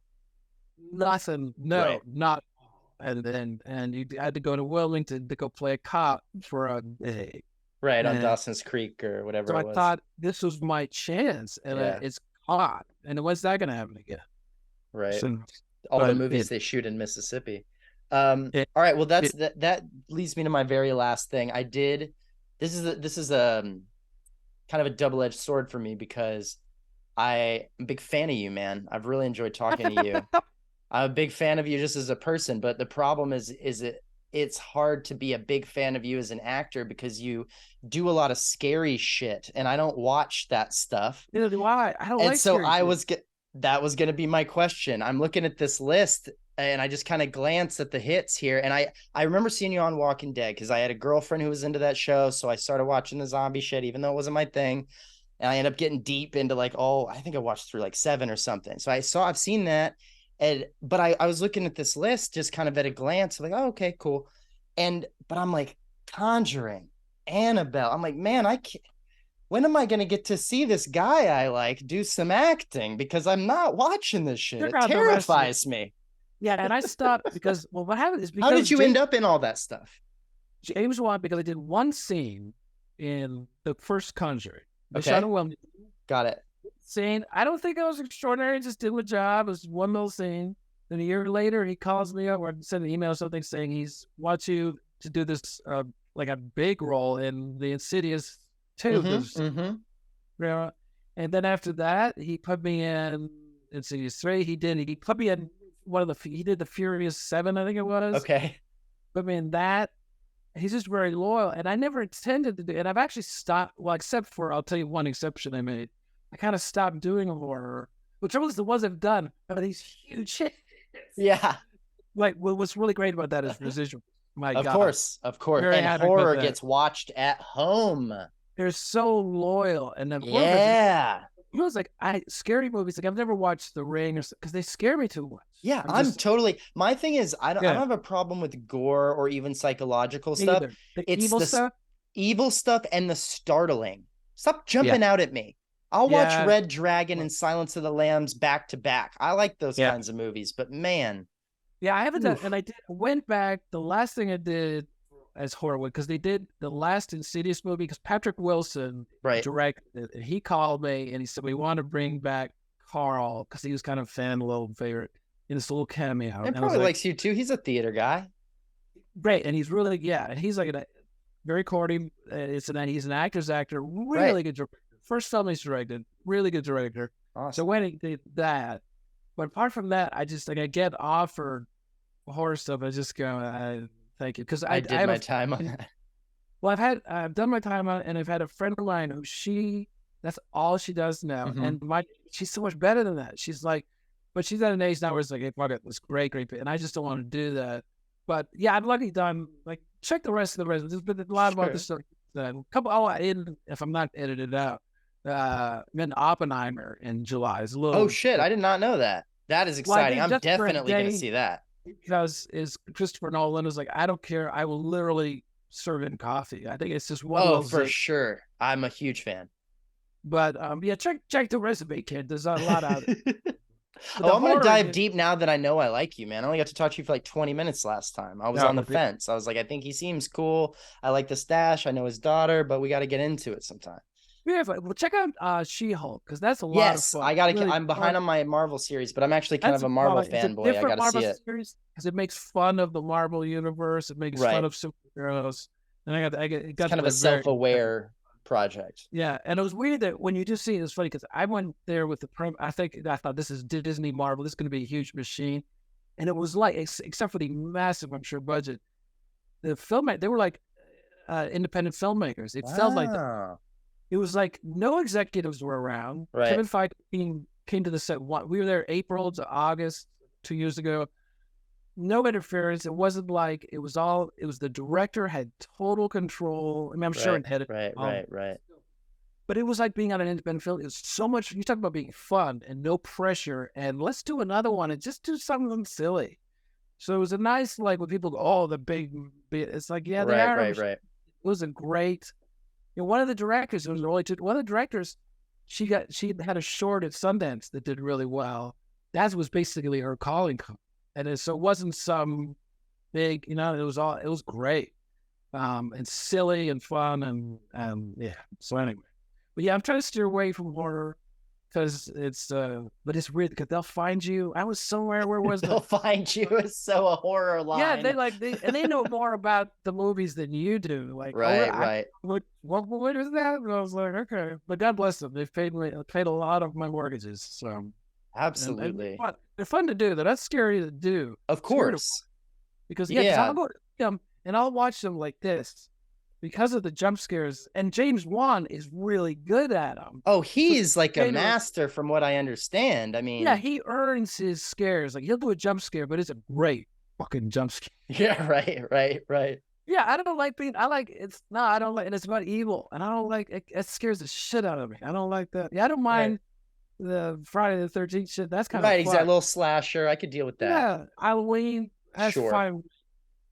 B: nothing. No,
A: Right.
B: not. And you had to go to Wilmington to go play a cop for a day.
A: Right, on
B: And
A: Dawson's Creek or whatever
B: so
A: it
B: I
A: was.
B: thought this was my chance, and
A: Yeah,
B: it's caught. And when's that going to happen again?
A: right.
B: So,
A: All the
B: but
A: movies they shoot in Mississippi.
B: it,
A: All right, well
B: it,
A: that leads me to my very last thing. This is a kind of a double-edged sword for me because I'm a big fan of you, man. I've really enjoyed talking to you. I'm a big fan of you just as a person, but the problem is it's hard to be a big fan of you as an actor because you do a lot of scary shit and I don't watch that stuff.
B: neither do I. I don't
A: And
B: like
A: so
B: scary shit.
A: that was going to be my question. I'm looking at this list and I just kind of glanced at the hits here and I remember seeing you on Walking Dead because I had a girlfriend who was into that show, so I started watching the zombie shit even though it wasn't my thing. And I ended up getting deep into like, oh, I think I watched through like 7 or something. So I've seen that. And but I was looking at this list just kind of at a glance, like, oh, okay, cool. But I'm like, Conjuring, Annabelle. I'm like, man, I can't, when am I gonna get to see this guy I like do some acting? Because I'm not watching this shit.
B: Check
A: It
B: out the rest of it.
A: terrifies me.
B: Yeah, and I stopped because well, what happened is
A: How did
B: because
A: you end up in all that stuff?
B: James Wan, because I did one scene in the first Conjuring, the
A: Okay,
B: Shadow Woman
A: got it.
B: scene. I don't think I was extraordinary. I just did my job. It was one little scene. Then a year later, he calls me up or sent an email or something saying he's wants you to do this like a big role in the Insidious 2.
A: Mm-hmm. Mm-hmm.
B: And then after that, he put me in Insidious 3. He put me in he did the Furious 7, I think it was.
A: Okay.
B: Put me in that. He's just very loyal. And I never intended to do it. And I've actually stopped, well, except for, I'll tell you one exception I made. I kind of stopped doing horror. The trouble is the ones I've done are these huge hits.
A: Yeah.
B: Like, what's really great about that is residual. My
A: Of
B: God.
A: course, of course.
B: Very
A: And
B: happy about
A: horror
B: that.
A: gets watched at home.
B: They're so loyal. And then
A: Yeah.
B: it was like scary movies. Like I've never watched The Ring because they scare me too much.
A: Yeah,
B: I'm
A: totally. My thing is, I don't have a problem with gore or even psychological stuff.
B: either. The
A: It's
B: evil
A: the
B: stuff.
A: evil stuff and the startling. Stop jumping out at me. I'll watch
B: Yeah.
A: Red Dragon and Silence of the Lambs back to back. I like those
B: Yeah.
A: kinds of movies, but man,
B: Yeah, I haven't done,
A: oof.
B: and I went back. The last thing I did as horror because they did the last Insidious movie because Patrick Wilson
A: Right.
B: directed it. And he called me and he said we want to bring back Carl because he was kind of a fan, a little favorite in this little cameo.
A: And probably likes you too. He's a theater guy.
B: Great, and he's really and he's like very cordy. He's an actor's actor, really good director. First film he's directed, really good director.
A: Awesome.
B: So when he did that, but apart from that, I just like I get offered horror stuff. I just go, thank you, because
A: I did my time on that.
B: Well, I've done my time on it, and I've had a friend of mine who that's all she does now, and she's so much better than that. She's like, but she's at an age now where it's like, hey, fuck it, it's great, and I just don't want to do that. But yeah, I'm lucky done. Like, check the rest of the resume. There's been a lot about this stuff. A couple. Oh, if I'm not edited out, then Oppenheimer in July is a little.
A: Oh shit! I did not know that. That is exciting. I'm definitely going to see that.
B: Because Christopher Nolan was like, I don't care. I will literally serve in coffee. I think it's just one.
A: Oh, for sure. I'm a huge fan.
B: But yeah, check the resume, kid. There's a lot out of it.
A: I'm going to dive deep now that I know I like you, man. I only got to talk to you for like 20 minutes last time. I was on the fence. I was like, I think he seems cool. I like the stash. I know his daughter, but we got to get into it sometime.
B: Yeah, well, check out She-Hulk because that's a lot of fun.
A: I gotta. Really, I'm behind on my Marvel series, but I'm actually kind of a Marvel fanboy. I gotta see it
B: because it makes fun of the Marvel universe. It makes fun of superheroes, and I got
A: it's kind of a self-aware project.
B: Yeah, and it was weird that when you just see it, it's funny because I went there with I thought this is Disney Marvel. This is going to be a huge machine, and it was like except for the massive, I'm sure, budget, the they were like independent filmmakers. It felt like that. It was like no executives were around.
A: Right.
B: Kevin Feige came to the set. We were there April to August 2 years ago. No interference. It wasn't like it was the director had total control. I mean, I'm sure it had it.
A: Right.
B: But it was like being on an independent film. It was so much. You talk about being fun and no pressure. And let's do another one and just do something silly. So it was a nice like when people go, oh, the big. It's like they are.
A: Right.
B: It was a great. One of the directors, one of the directors, she had a short at Sundance that did really well. That was basically her calling, and so it wasn't some big, it was great. and silly and fun and yeah. So anyway, but yeah, I'm trying to steer away from horror because but it's weird because they'll find you. I was somewhere. Where was
A: They'll
B: that?
A: find you is so a horror
B: Yeah,
A: line.
B: they know more about the movies than you do. Like, oh,
A: Right, right.
B: what is that? And I was like, okay, but God bless them. They've paid a lot of my mortgages. So and
A: Absolutely.
B: they're fun to do. They're not scary to do.
A: Of
B: Scary to
A: course.
B: because yeah, because
A: Yeah.
B: I'll go to them and I'll watch them like this because of the jump scares. And James Wan is really good at them.
A: Oh,
B: So
A: he's like a master from what I understand. I
B: yeah,
A: mean,
B: he earns his scares. Like he'll do a jump scare, but it's a great fucking jump scare.
A: yeah, right, right, right.
B: Yeah, I don't like being. I like it's no, I don't like, and it's about evil, and I don't like it. It scares the shit out of me. I don't like that. Yeah, I don't
A: Right.
B: mind the Friday the 13th shit. That's kind of
A: Right, exactly.
B: fun.
A: Little slasher. I could deal with that.
B: Yeah, Halloween. That's
A: Sure.
B: fine.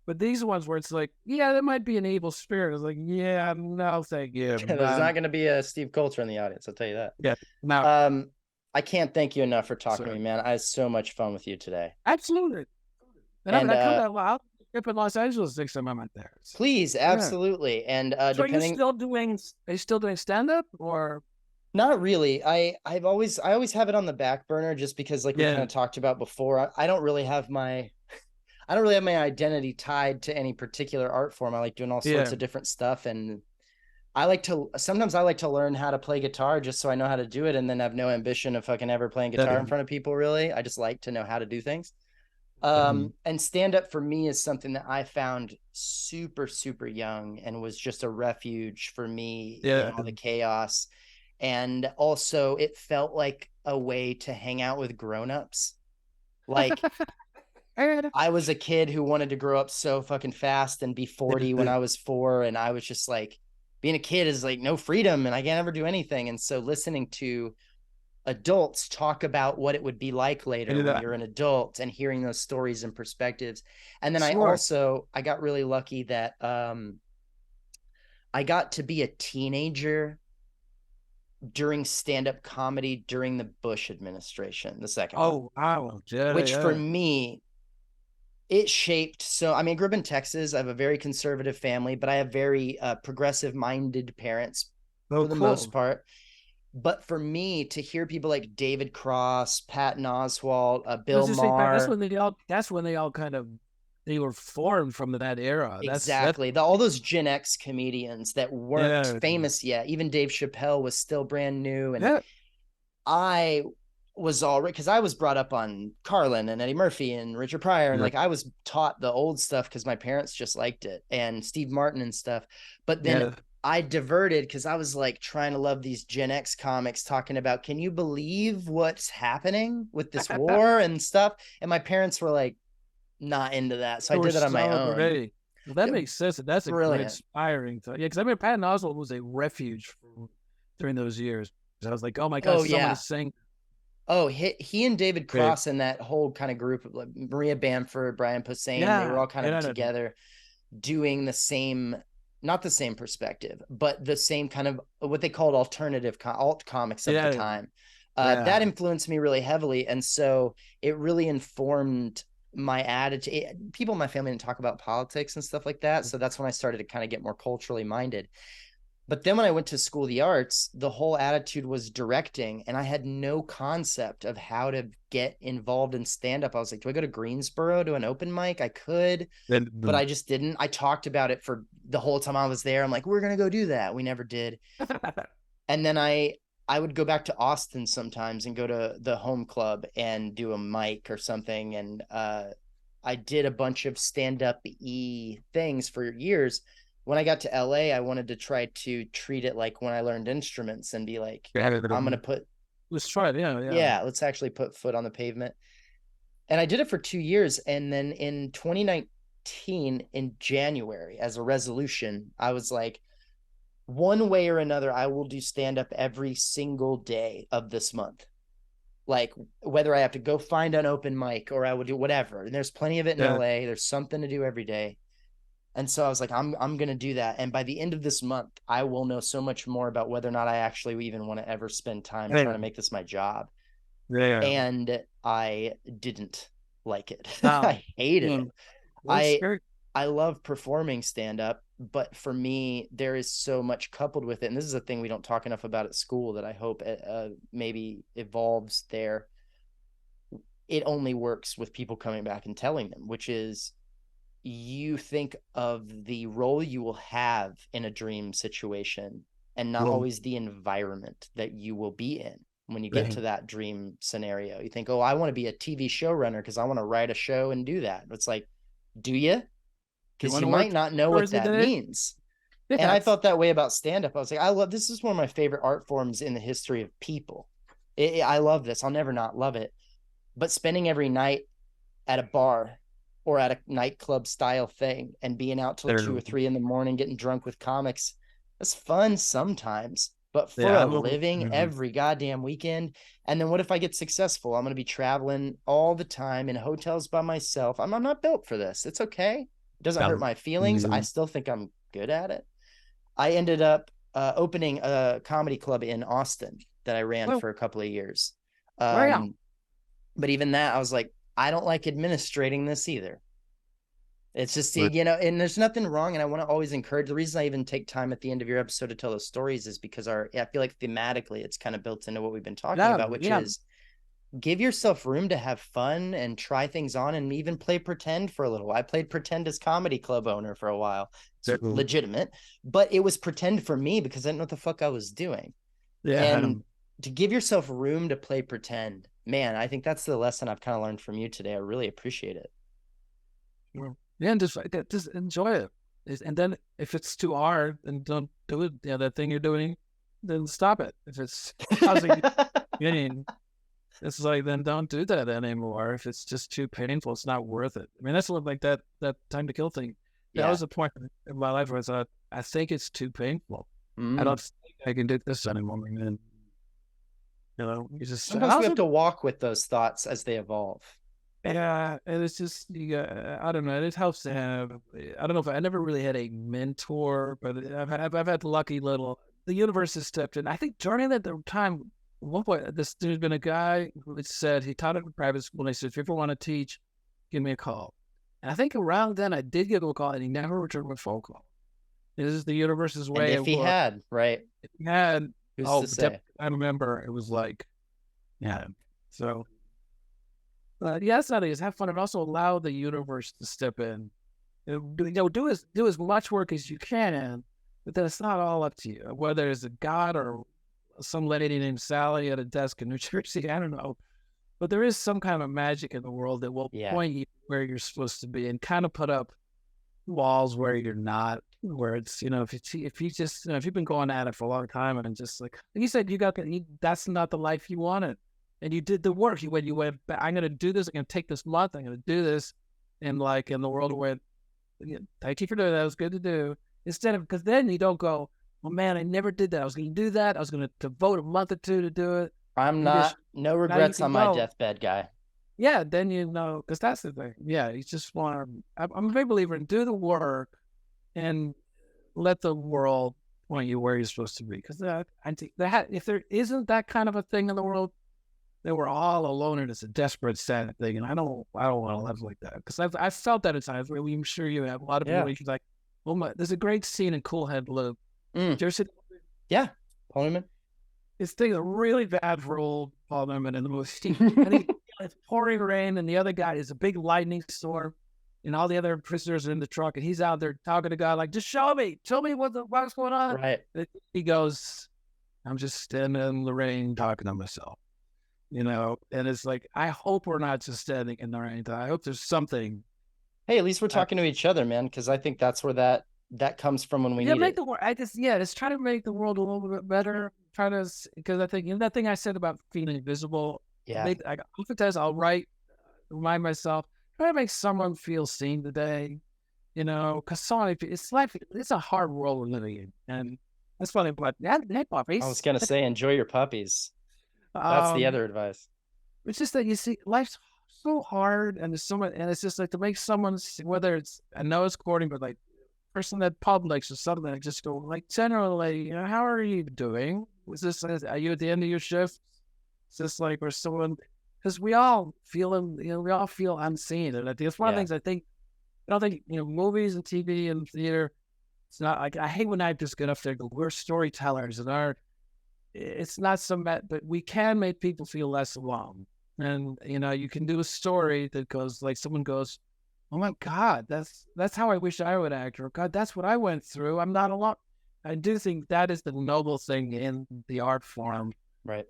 B: But these ones where it's like, yeah, there might be an evil spirit. It's like, yeah, no, thank you.
A: There's not going to be a Steve Coulter in the audience. I'll tell you that.
B: Yeah, no.
A: Um, I can't thank you enough for talking to
B: So
A: me, man. I had so much fun with you today.
B: absolutely. And I mean,
A: And
B: I come to I'll trip in Los Angeles next time I'm out there. So,
A: please,
B: yeah.
A: absolutely. And
B: So
A: depending,
B: are you still doing stand up or?
A: not really. I always have it on the back burner just because, like we kind
B: Yeah,
A: of talked about before. I don't really have my I don't really have my identity tied to any particular art form. I like doing all sorts
B: yeah,
A: of different stuff, and I like to learn how to play guitar just so I know how to do it, and then have no ambition of fucking ever playing guitar in
B: yeah.
A: front of people. Really, I just like to know how to do things.
B: Mhm.
A: And stand up for me is something that I found super, super young and was just a refuge for me in
B: Yeah.
A: all the chaos. And also, it felt like a way to hang out with grown-ups. Like, I was a kid who wanted to grow up so fucking fast and be 40 when I was 4. And I was just like, being a kid is like no freedom and I can't ever do anything. And so listening to adults talk about what it would be like
B: I do
A: later when
B: that.
A: you're an adult and hearing those stories and perspectives. And then
B: Sure.
A: I got really lucky that I got to be a teenager during stand-up comedy during the Bush administration, the second one,
B: Oh, wow. Yeah,
A: which for
B: yeah.
A: me it shaped. So I mean, I grew up in Texas. I have a very conservative family, but I have very progressive minded parents
B: Oh,
A: for the most
B: cool.
A: part. But for me to hear people like David Cross, Patton Oswalt,
B: Let's
A: Bill
B: just say
A: Maher,
B: that's when they all kind of they were formed from that era. That's
A: exactly, all those Gen X comedians that weren't
B: yeah.
A: famous yet, even Dave Chappelle was still brand new. And
B: Yeah.
A: I was already, because I was brought up on Carlin and Eddie Murphy and Richard Pryor, and
B: Yeah.
A: like I was taught the old stuff because my parents just liked it, and Steve Martin and stuff. But then
B: Yeah.
A: I diverted because I was like trying to love these Gen X comics talking about, can you believe what's happening with this war and stuff? And my parents were like not into that, so
B: They
A: I
B: were
A: did that on my own.
B: celebrating. Well, that makes sense. That's a great
A: Brilliant.
B: inspiring thought. Yeah, because I mean Patton Oswalt was a refuge during those years. I was like, oh my God,
A: Oh
B: someone
A: yeah.
B: is saying
A: Oh, he and David
B: big.
A: Cross and that whole kind of group of like Maria Bamford, Brian Posehn, they were
B: Yeah.
A: all kind of
B: Yeah.
A: together doing the same, not the same perspective, but the same kind of what they called alternative alt comics of the
B: Yeah.
A: time. That
B: Yeah.
A: influenced me really heavily. And so it really informed my attitude. People in my family didn't talk about politics and stuff like that. So that's when I started to kind of get more culturally minded. But then when I went to school of the arts, the whole attitude was directing, and I had no concept of how to get involved in stand up. I was like, do I go to Greensboro to an open mic? I could, but
B: Then
A: I just didn't. I talked about it for the whole time I was there. I'm like, we're going to go do that. We never did. And then I would go back to Austin sometimes and go to the home club and do a mic or something. And I did a bunch of stand up things for years. When I got to LA, I wanted to try to treat it like when I learned instruments and be like, I'm going to put,
B: let's try it. Yeah. Yeah.
A: yeah, let's actually put foot on the pavement. And I did it for 2 years. And then in 2019, in January, as a resolution, I was like, one way or another, I will do stand up every single day of this month. Like whether I have to go find an open mic or I would do whatever. And there's plenty of it in
B: Yeah.
A: LA. There's something to do every day. And so I was like, I'm gonna do that. And by the end of this month, I will know so much more about whether or not I actually even want to ever spend time trying
B: Yeah.
A: to make this my job.
B: Yeah.
A: And I didn't like it.
B: Now,
A: I hated it.
B: that's
A: I
B: great.
A: I love performing stand up, But for me, there is so much coupled with it. And this is a thing we don't talk enough about at school that I hope maybe evolves there. It only works with people coming back and telling them, which is, you think of the role you will have in a dream situation and not
B: Well,
A: always the environment that you will be in when you get
B: right.
A: to that dream scenario. You think, oh, I want to be a TV showrunner because I want to write a show and do that. It's like, do you?
B: Do you
A: Because
B: want
A: you
B: to
A: might
B: work
A: not know what
B: hours a
A: that
B: day?
A: means. And I
B: Yes.
A: felt that way about stand up. I was like, I love this. Is one of my favorite art forms in the history of people. I love this. I'll never not love it. But spending every night at a bar or at a nightclub style thing and being out till
B: There.
A: 2 or 3 in the morning, getting drunk with comics, that's fun sometimes. But for
B: Yeah,
A: a
B: I'm a,
A: living every goddamn weekend, and then what if I get successful? I'm going to be traveling all the time in hotels by myself. I'm not built for this. It's okay. It doesn't hurt
B: um,
A: my feelings. I still think I'm good at it. I ended up opening a comedy club in Austin that I ran
B: well,
A: for a couple of years.
B: where are
A: Um, but even that, I was like, I don't like administrating this either. It's just,
B: you?
A: and there's nothing wrong. And I want to always encourage, the reason I even take time at the end of your episode to tell those stories is because I feel like thematically it's kind of built into what we've been talking
B: Yeah,
A: about, which
B: yeah.
A: is give yourself room to have fun and try things on and even play pretend for a little. I played pretend as comedy club owner for a while. It's
B: There-
A: legitimate, but it was pretend for me because I didn't know what the fuck I was doing.
B: Yeah,
A: And to give yourself room to play pretend, man, I think that's the lesson I've kind of learned from you today. I really appreciate it.
B: yeah, and just enjoy it. And then if it's too hard, then don't do it. Yeah, that thing you're doing, then stop it. If it's causing pain, it's like then don't do that anymore. If it's just too painful, it's not worth it. I mean, that's like that time to kill thing. That
A: Yeah.
B: was a point in my life where I thought, I think it's too painful. I
A: Mm.
B: don't think I can do this anymore. And then, you just
A: Sometimes we have
B: also,
A: to walk with those thoughts as they evolve.
B: yeah, and it's just I don't know. It helps to have. I don't know if I never really had a mentor, but I've had lucky little. The universe has stepped in. I think during that time, at one point, there's been a guy who had said he taught at a private school. And he said, if you ever want to teach, give me a call. And I think around then I did give him a call, and he never returned my phone call. This is the universe's
A: And
B: way
A: if
B: of
A: he
B: look.
A: had, right,
B: If he had,
A: who's to say?
B: I remember it was like, yeah. So yeah, that's not it. Is have fun and also allow the universe to step in. Do as much work as you can, but then it's not all up to you. Whether it's a god or some lady named Sally at a desk in New Jersey, I don't know. But there is some kind of magic in the world that will
A: Yeah.
B: point you where you're supposed to be and kind of put up walls where you're not. Where it's if you just if you've been going at it for a long time and just like you said that's not the life you wanted. And you did the work. You went, I'm going to do this. I'm going to take this month. I'm going to do this. And the world went, thank you for doing that. It was good to do. Instead of, because then you don't go, well, man, I never did that. I was going to do that. I was going to devote a month or two to do it.
A: I'm
B: You just,
A: no
B: now you
A: regrets
B: can
A: on my
B: go.
A: deathbed, guy.
B: Yeah, then because that's the thing. Yeah, you just want to, I'm a big believer in do the work and let the world point you where you're supposed to be. Because I think if there isn't that kind of a thing in the world, they were all alone and it's a desperate, sad thing. And I don't want to live like that because I've felt that at times. Where I'm sure you have a lot of people.
A: Yeah.
B: Where you're like, there's a great scene in Cool Head Luke.
A: Mm.
B: There's
A: Yeah, Paul Newman.
B: It's taking a really bad role, Paul Newman in the movie. And it's pouring rain, and the other guy is a big lightning storm, and all the other prisoners are in the truck, and he's out there talking to God like, "Just show me what's going on."
A: Right.
B: And he goes, "I'm just standing in the rain talking to myself." And it's like, I hope we're not just standing in the rain. I hope there's something.
A: Hey, at least we're talking to each other, man, because I think that's where that comes from when we need
B: make
A: it.
B: the world. Just try to make the world a little bit better. Try to, because I think that thing I said about feeling invisible.
A: Yeah.
B: Oftentimes I'll remind myself, try to make someone feel seen today. Because it's a hard world we're living in, and that's funny. But puppies.
A: I was gonna say, enjoy your puppies. That's the other advice.
B: It's just that you see life's so hard, and there's so much, and it's just like to make someone, whether it's, I know it's corny, but like person that publics or something, like just go like generally, how are you doing? Are you at the end of your shift? Is this like, or someone, because we all feel unseen, and I think it's one of the things I don't think movies and TV and theater It's not like I hate when actors get up there and go, we're storytellers and it's not some but we can make people feel less alone. And you can do a story that goes like someone goes, oh my God, that's how I wish I would act, or God, that's what I went through. I'm not alone. I do think that is the noble thing in the art form.
A: Right.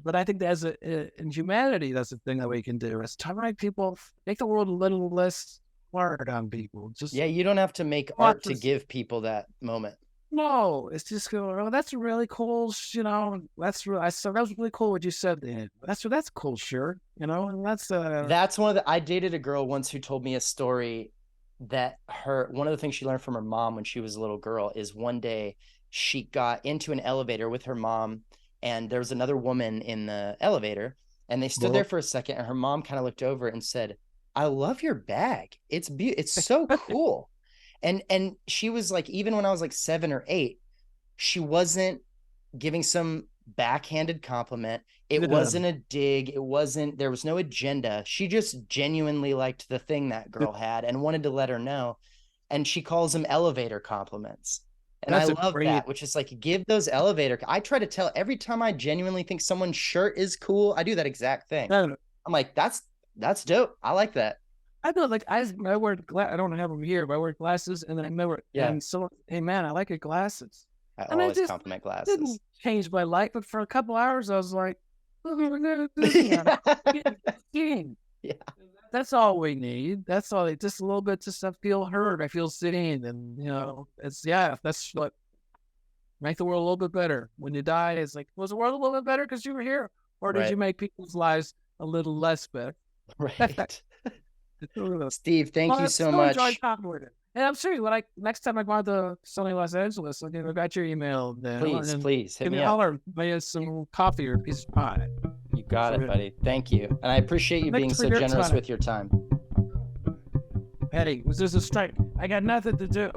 B: But I think in humanity, that's the thing that we can do is to make people, make the world a little less hard on people. Just
A: Yeah, you don't have to make art to give people that moment.
B: no, it's just go. Oh, that's really cool. That's really. That was really cool what you said. Then that's cool. Sure, and
A: That's I dated a girl once who told me a story that one of the things she learned from her mom when she was a little girl is one day she got into an elevator with her mom, and there was another woman in the elevator, and they stood there for a second, and her mom kind of looked over and said, I love your bag. It's so cool. And she was like, even when I was like 7 or 8, she wasn't giving some backhanded compliment. It wasn't a dig. There was no agenda. She just genuinely liked the thing that girl had and wanted to let her know. And she calls them elevator compliments. And I love that, which is like, give those I try to tell every time I genuinely think someone's shirt is cool, I do that exact thing. I'm like, that's dope. I like that.
B: I know, like I wear I don't have them here, but I wear glasses, and then I remember, and so, hey man, I like your glasses.
A: I always compliment glasses.
B: Didn't change my life, but for a couple hours, I was like, yeah, that's all we need. That's all. Just a little bit, just to feel heard. I feel seen, and that's what make the world a little bit better. When you die, it's like, was the world a little bit better because you were here, or did you make people's lives a little less better?
A: Right. Steve, thank you so much.
B: And I'm serious. Next time I go out to sunny Los Angeles, I got your email. Then
A: please hit me up.
B: Holler, buy us some coffee or a piece of pie.
A: You got it, buddy. Thank you, and I appreciate you being so generous with your time.
B: Hey, was this a strike? I got nothing to do.